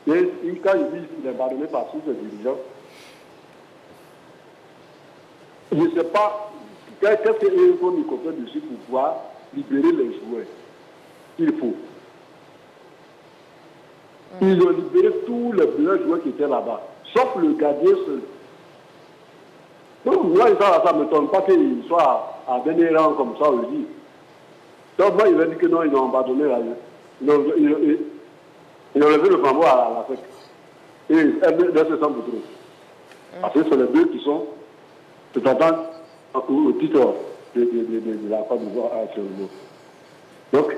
S13: Et quand je dis qu'il est abandonné par toutes ses divisions, je ne sais pas qu'est-ce qu'il faut nous compter dessus pour pouvoir libérer les joueurs qu'il faut. Ils ont libéré tous les meilleurs joueurs qui étaient là-bas, sauf le gardien seul. Donc, moi, ça ne m'étonne pas qu'il soit à dernier rang comme ça aujourd'hui. Donc, moi, il m'a dit que non, ils ont abandonné la ils ont levé le flambeau à la SEC. Et dans ce sens, trop. Parce que c'est les deux qui sont, c'est-à-dire au titre de la Côte d'Ivoire à ce niveau. Donc,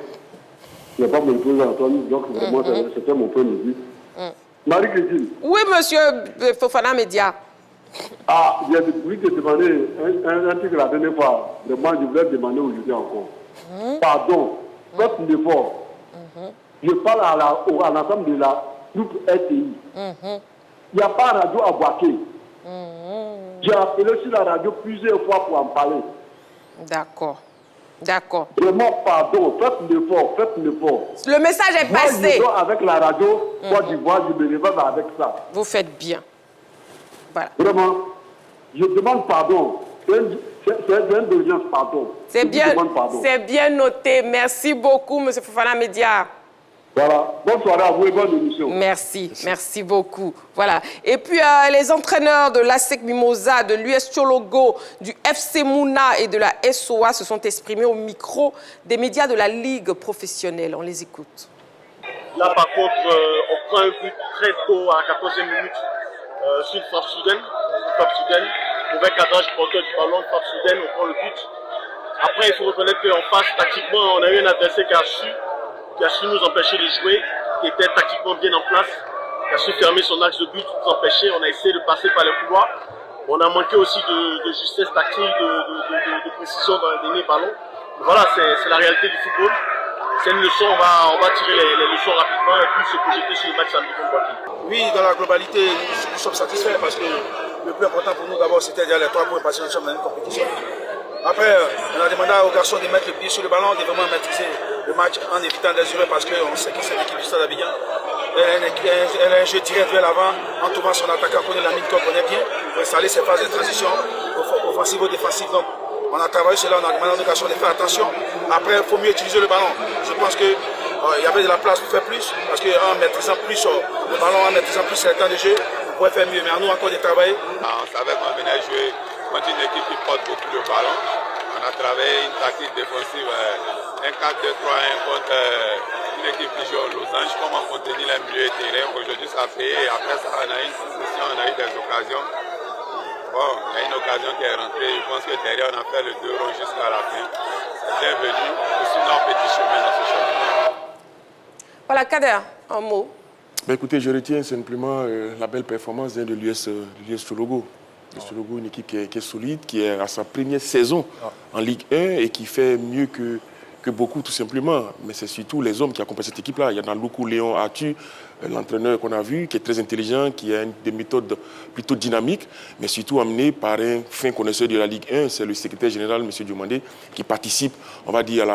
S13: il n'y a pas de chose à entendre, donc vraiment, c'était mon point de vue. Marie-Christine.
S1: Oui, monsieur Fofana Média.
S13: Ah, j'ai voulu te demander un truc la dernière fois. Vraiment, je voulais te demander aujourd'hui encore. Pardon, faites l'effort. Je parle à l'ensemble de la groupe RTI. Il n'y a pas de radio à Boaké. J'ai appelé sur la radio plusieurs fois pour en parler.
S1: D'accord. D'accord.
S13: Vraiment, pardon, faites l'effort, faites l'effort.
S1: Le message est passé.
S13: Moi, je dois avec la radio, Côte d'Ivoire, je me réveille avec ça.
S1: Vous faites bien. Voilà.
S13: Vraiment, je demande pardon. C'est une urgence, pardon.
S1: C'est bien noté. Merci beaucoup, M. Fofana Média.
S13: Voilà. Bonne soirée à vous et bonne émission.
S1: Merci beaucoup. Voilà. Et puis, les entraîneurs de l'ASEC Mimosa, de l'US Tchologo, du FC Mouna et de la SOA se sont exprimés au micro des médias de la Ligue professionnelle. On les écoute.
S14: Là, par contre, on prend un but très tôt à la 14e minute sur Fab Souden. Mauvais cadrage porteur du ballon, Fab Souden, on prend le but. Après, il faut reconnaître qu'en face, tactiquement, on a eu un adversaire qui a su nous empêcher de jouer, qui était tactiquement bien en place, qui a su fermer son axe de but, nous empêcher. On a essayé de passer par les couloirs. On a manqué aussi de justesse tactique, de précision dans les derniers ballons. Voilà, c'est la réalité du football. C'est une leçon, on va tirer les leçons rapidement et puis se projeter sur le match samedi contre Boaké.
S15: Oui, dans la globalité, nous sommes satisfaits parce que le plus important pour nous d'abord, c'était les 3 points parce que nous sommes dans une compétition. Après, on a demandé aux garçons de mettre le pied sur le ballon, de vraiment maîtriser le match en évitant des erreurs parce qu'on sait que c'est l'équipe du Stade Abidjan. Elle a un jeu direct vers l'avant, en trouvant son attaquant qu'on connaît bien, pour installer ses phases de transition offensive ou défensive. Donc, on a travaillé cela, on a demandé aux garçons de faire attention. Après, il faut mieux utiliser le ballon. Je pense qu'il y avait de la place pour faire plus, parce qu'en maîtrisant plus le ballon, en maîtrisant plus le temps de jeu, on pourrait faire mieux. Mais à nous encore de travailler.
S16: On savait qu'on venait jouer contre une équipe qui porte beaucoup le ballon. On a travaillé une tactique défensive, un 4-2-3-1 contre une équipe qui joue au losange, comment contenir les milieux de terrain. Aujourd'hui, ça a payé. Et après ça, on a eu une succession, on a eu des occasions. Bon, il y a une occasion qui est rentrée. Je pense que derrière, on a fait le 2 ronds jusqu'à la fin. C'est bienvenu. Sinon, un petit chemin dans ce championnat.
S1: Voilà, Kader, un mot.
S4: Ben écoutez, je retiens simplement la belle performance de l'US Tchologo. l'US Tchologo, une équipe qui est solide, qui est à sa première saison en Ligue 1 et qui fait mieux que beaucoup, tout simplement. Mais c'est surtout les hommes qui accompagnent cette équipe-là. Il y en a Loukou Léon Atu, l'entraîneur qu'on a vu, qui est très intelligent, qui a des méthodes plutôt dynamiques, mais surtout amené par un fin connaisseur de la Ligue 1. C'est le secrétaire général, M. Diomandé, qui participe, on va dire,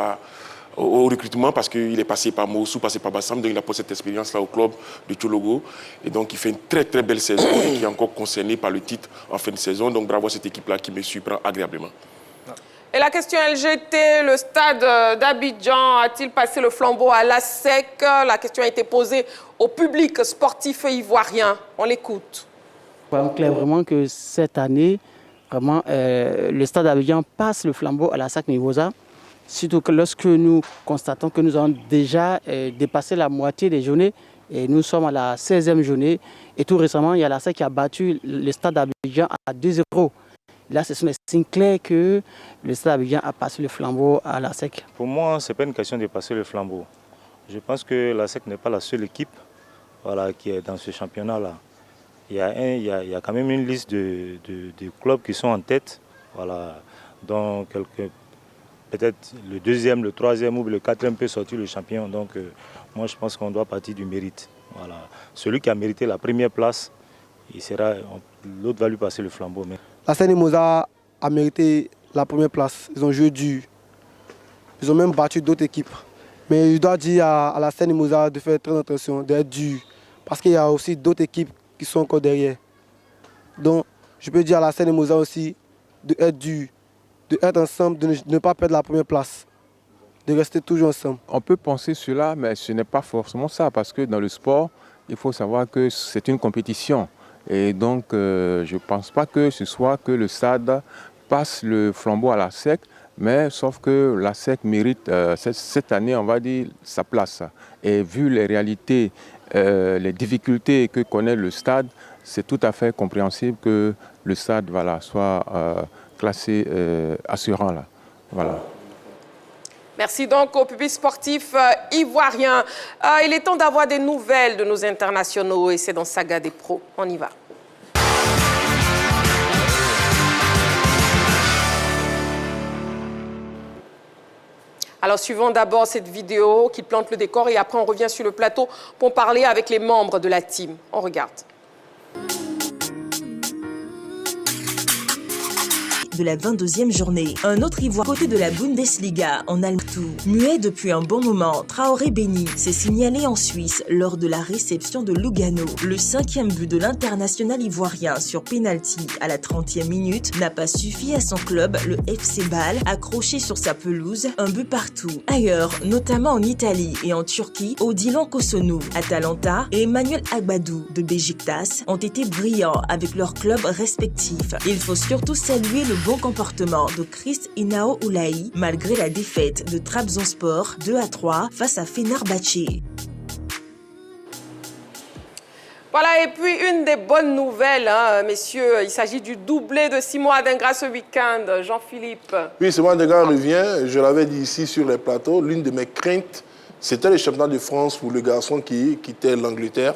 S4: au recrutement parce qu'il est passé par Moussou, passé par Bassam, donc il a posé cette expérience-là au club de Tchologo. Et donc il fait une très très belle saison et qui est encore concerné par le titre en fin de saison. Donc bravo à cette équipe-là qui me surprend agréablement.
S1: Et la question LGT, le stade d'Abidjan a-t-il passé le flambeau à l'ASEC? La question a été posée au public sportif ivoirien. On l'écoute.
S17: Clair, vraiment que cette année, vraiment, le stade d'Abidjan passe le flambeau à l'ASEC Mimosa. Surtout que lorsque nous constatons que nous avons déjà dépassé la moitié des journées et nous sommes à la 16e journée. Et tout récemment, il y a l'ASEC qui a battu le stade d'Abidjan à 2-0. Là, ce sont des signes clairs que le stade d'Abidjan a passé le flambeau à l'ASEC.
S18: Pour moi, ce n'est pas une question de passer le flambeau. Je pense que l'ASEC n'est pas la seule équipe qui est dans ce championnat-là. Il y a quand même une liste de clubs qui sont en tête, dont peut-être le 2e, le 3e ou le 4e peut sortir le champion. Donc moi, je pense qu'on doit partir du mérite. Celui qui a mérité la première place, l'autre va lui passer le flambeau.
S19: L'ASEC Mimosa a mérité la première place. Ils ont joué dur. Ils ont même battu d'autres équipes. Mais je dois dire à l'ASEC Mimosa de faire très attention, d'être dur. Parce qu'il y a aussi d'autres équipes qui sont encore derrière. Donc, je peux dire à l'ASEC Mimosa aussi d'être dur, d'être ensemble, de ne pas perdre la première place, de rester toujours ensemble.
S20: On peut penser cela, mais ce n'est pas forcément ça. Parce que dans le sport, il faut savoir que c'est une compétition. Et donc, je ne pense pas que ce soit que le SAD passe le flambeau à l'ASEC, mais sauf que l'ASEC mérite cette année, on va dire, sa place. Et vu les réalités, les difficultés que connaît le stade, c'est tout à fait compréhensible que le stade soit classé assurant. Là. Voilà.
S1: Merci donc au public sportif ivoirien. Il est temps d'avoir des nouvelles de nos internationaux et c'est dans Saga des pros. On y va. Alors, suivons d'abord cette vidéo qui plante le décor et après, on revient sur le plateau pour parler avec les membres de la team. On regarde.
S2: De la 22e journée, un autre Ivoire côté de la Bundesliga en Allemagne. Muet depuis un bon moment, Traoré Béni s'est signalé en Suisse lors de la réception de Lugano. Le 5e but de l'international ivoirien sur penalty à la 30e minute n'a pas suffi à son club, le FC Bâle, accroché sur sa pelouse, un but partout. Ailleurs, notamment en Italie et en Turquie, Odilon Kosonou, Atalanta et Emmanuel Agbadou de Beşiktaş ont été brillants avec leurs clubs respectifs. Il faut surtout saluer le bon comportement de Chris Inao Oulaï malgré la défaite de Trabzonspor 2-3 face à Fenerbahçe.
S1: Voilà, et puis une des bonnes nouvelles, hein, messieurs, il s'agit du doublé de Simon Adingra ce week-end. Jean-Philippe.
S11: Oui, Simon Adingra revient, je l'avais dit ici sur les plateaux, l'une de mes craintes, c'était le championnat de France pour le garçon qui quittait l'Angleterre,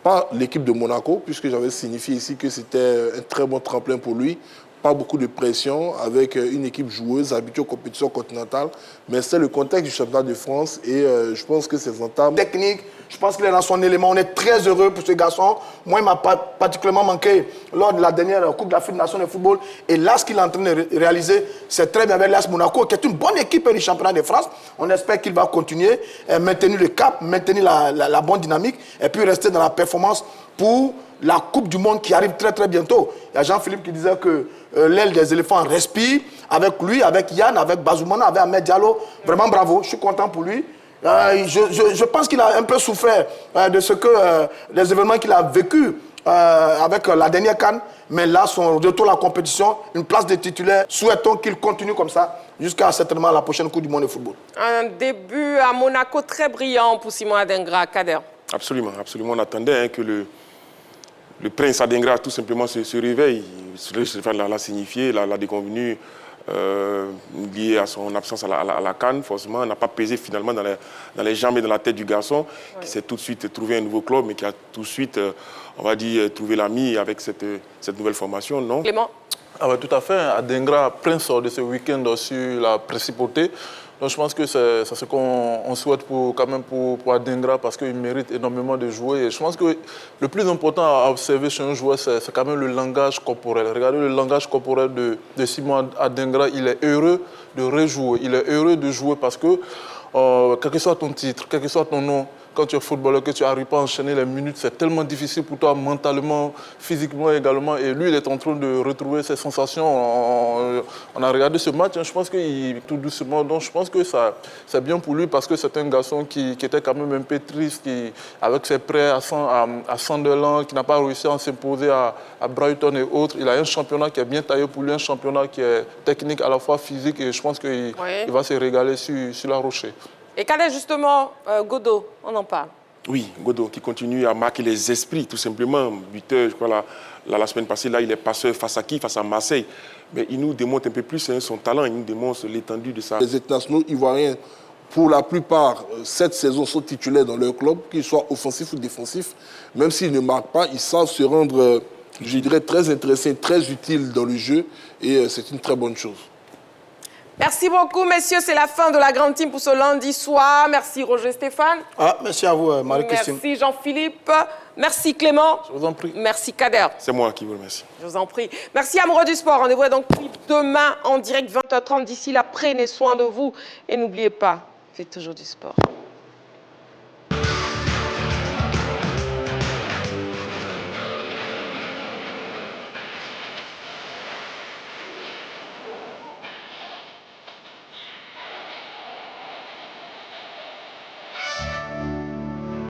S11: pas l'équipe de Monaco, puisque j'avais signifié ici que c'était un très bon tremplin pour lui. Pas beaucoup de pression, avec une équipe joueuse habituée aux compétitions continentales. Mais c'est le contexte du championnat de France et je pense que ses entames...
S5: Technique, je pense qu'il est dans son élément. On est très heureux pour ce garçon. Moi, il m'a particulièrement manqué lors de la dernière Coupe d'Afrique nationale de football. Et là, ce qu'il est en train de réaliser, c'est très bien avec l'AS Monaco, qui est une bonne équipe du championnat de France. On espère qu'il va continuer, maintenir le cap, maintenir la bonne dynamique et puis rester dans la performance pour la Coupe du Monde qui arrive très très bientôt. Il y a Jean-Philippe qui disait que l'aile des éléphants respire avec lui, avec Yann, avec Bazoumana, avec Ahmed Diallo. Vraiment bravo, je suis content pour lui. Je pense qu'il a un peu souffert de ce que les événements qu'il a vécu avec la dernière CAN. Mais là, son retour à la compétition, une place de titulaire. Souhaitons qu'il continue comme ça jusqu'à certainement la prochaine Coupe du Monde de football.
S1: Un début à Monaco très brillant pour Simon Adingra. Kader.
S4: Absolument, absolument. On attendait que le prince Adingra tout simplement se réveille. L'a signifié, l'a déconvenu lié à son absence à la CAN. Forcément, n'a pas pesé finalement dans les jambes et dans la tête du garçon, qui s'est tout de suite trouvé un nouveau club, mais qui a tout de suite, on va dire, trouvé l'ami avec cette nouvelle formation, non?
S1: Clément?
S3: Ah ouais, tout à fait. Adingra, prince de ce week-end sur la principauté. Donc je pense que c'est ce qu'on souhaite quand même pour Adingra parce qu'il mérite énormément de jouer. Et je pense que le plus important à observer chez un joueur, c'est quand même le langage corporel. Regardez le langage corporel de Simon Adingra. Il est heureux de rejouer. Il est heureux de jouer parce que, quel que soit ton titre, quel que soit ton nom, quand tu es footballeur, que tu n'arrives pas à enchaîner les minutes, c'est tellement difficile pour toi mentalement, physiquement également. Et lui, il est en train de retrouver ses sensations. On a regardé ce match, hein, je pense qu'il tout doucement. Donc je pense que c'est bien pour lui parce que c'est un garçon qui était quand même un peu triste, avec ses prêts à Sunderland, qui n'a pas réussi à s'imposer à Brighton et autres. Il a un championnat qui est bien taillé pour lui, un championnat qui est technique à la fois physique. Et je pense qu'il va se régaler sur la Rocher.
S1: Et Kader, justement, Godot, on en parle.
S4: Oui, Godot qui continue à marquer les esprits, tout simplement. Buteur, je crois, la semaine passée, là, il est passeur face à qui? Face à Marseille. Mais il nous démontre un peu plus son talent, il nous démontre l'étendue de ça.
S11: Les internationaux ivoiriens, pour la plupart, cette saison, sont titulaires dans leur club, qu'ils soient offensifs ou défensifs. Même s'ils ne marquent pas, ils savent se rendre, je dirais, très intéressants, très utiles dans le jeu. Et c'est une très bonne chose.
S1: Merci beaucoup, messieurs. C'est la fin de la grande team pour ce lundi soir. Merci, Roger Stéphane.
S5: Merci à vous, Marie-Christine.
S1: Merci, Jean-Philippe. Merci, Clément.
S3: Je vous en prie.
S1: Merci, Kader.
S4: C'est moi qui vous remercie.
S1: Je vous en prie. Merci, amoureux du sport. Rendez-vous donc demain en direct 20h30. D'ici là, prenez soin de vous. Et n'oubliez pas, faites toujours du sport.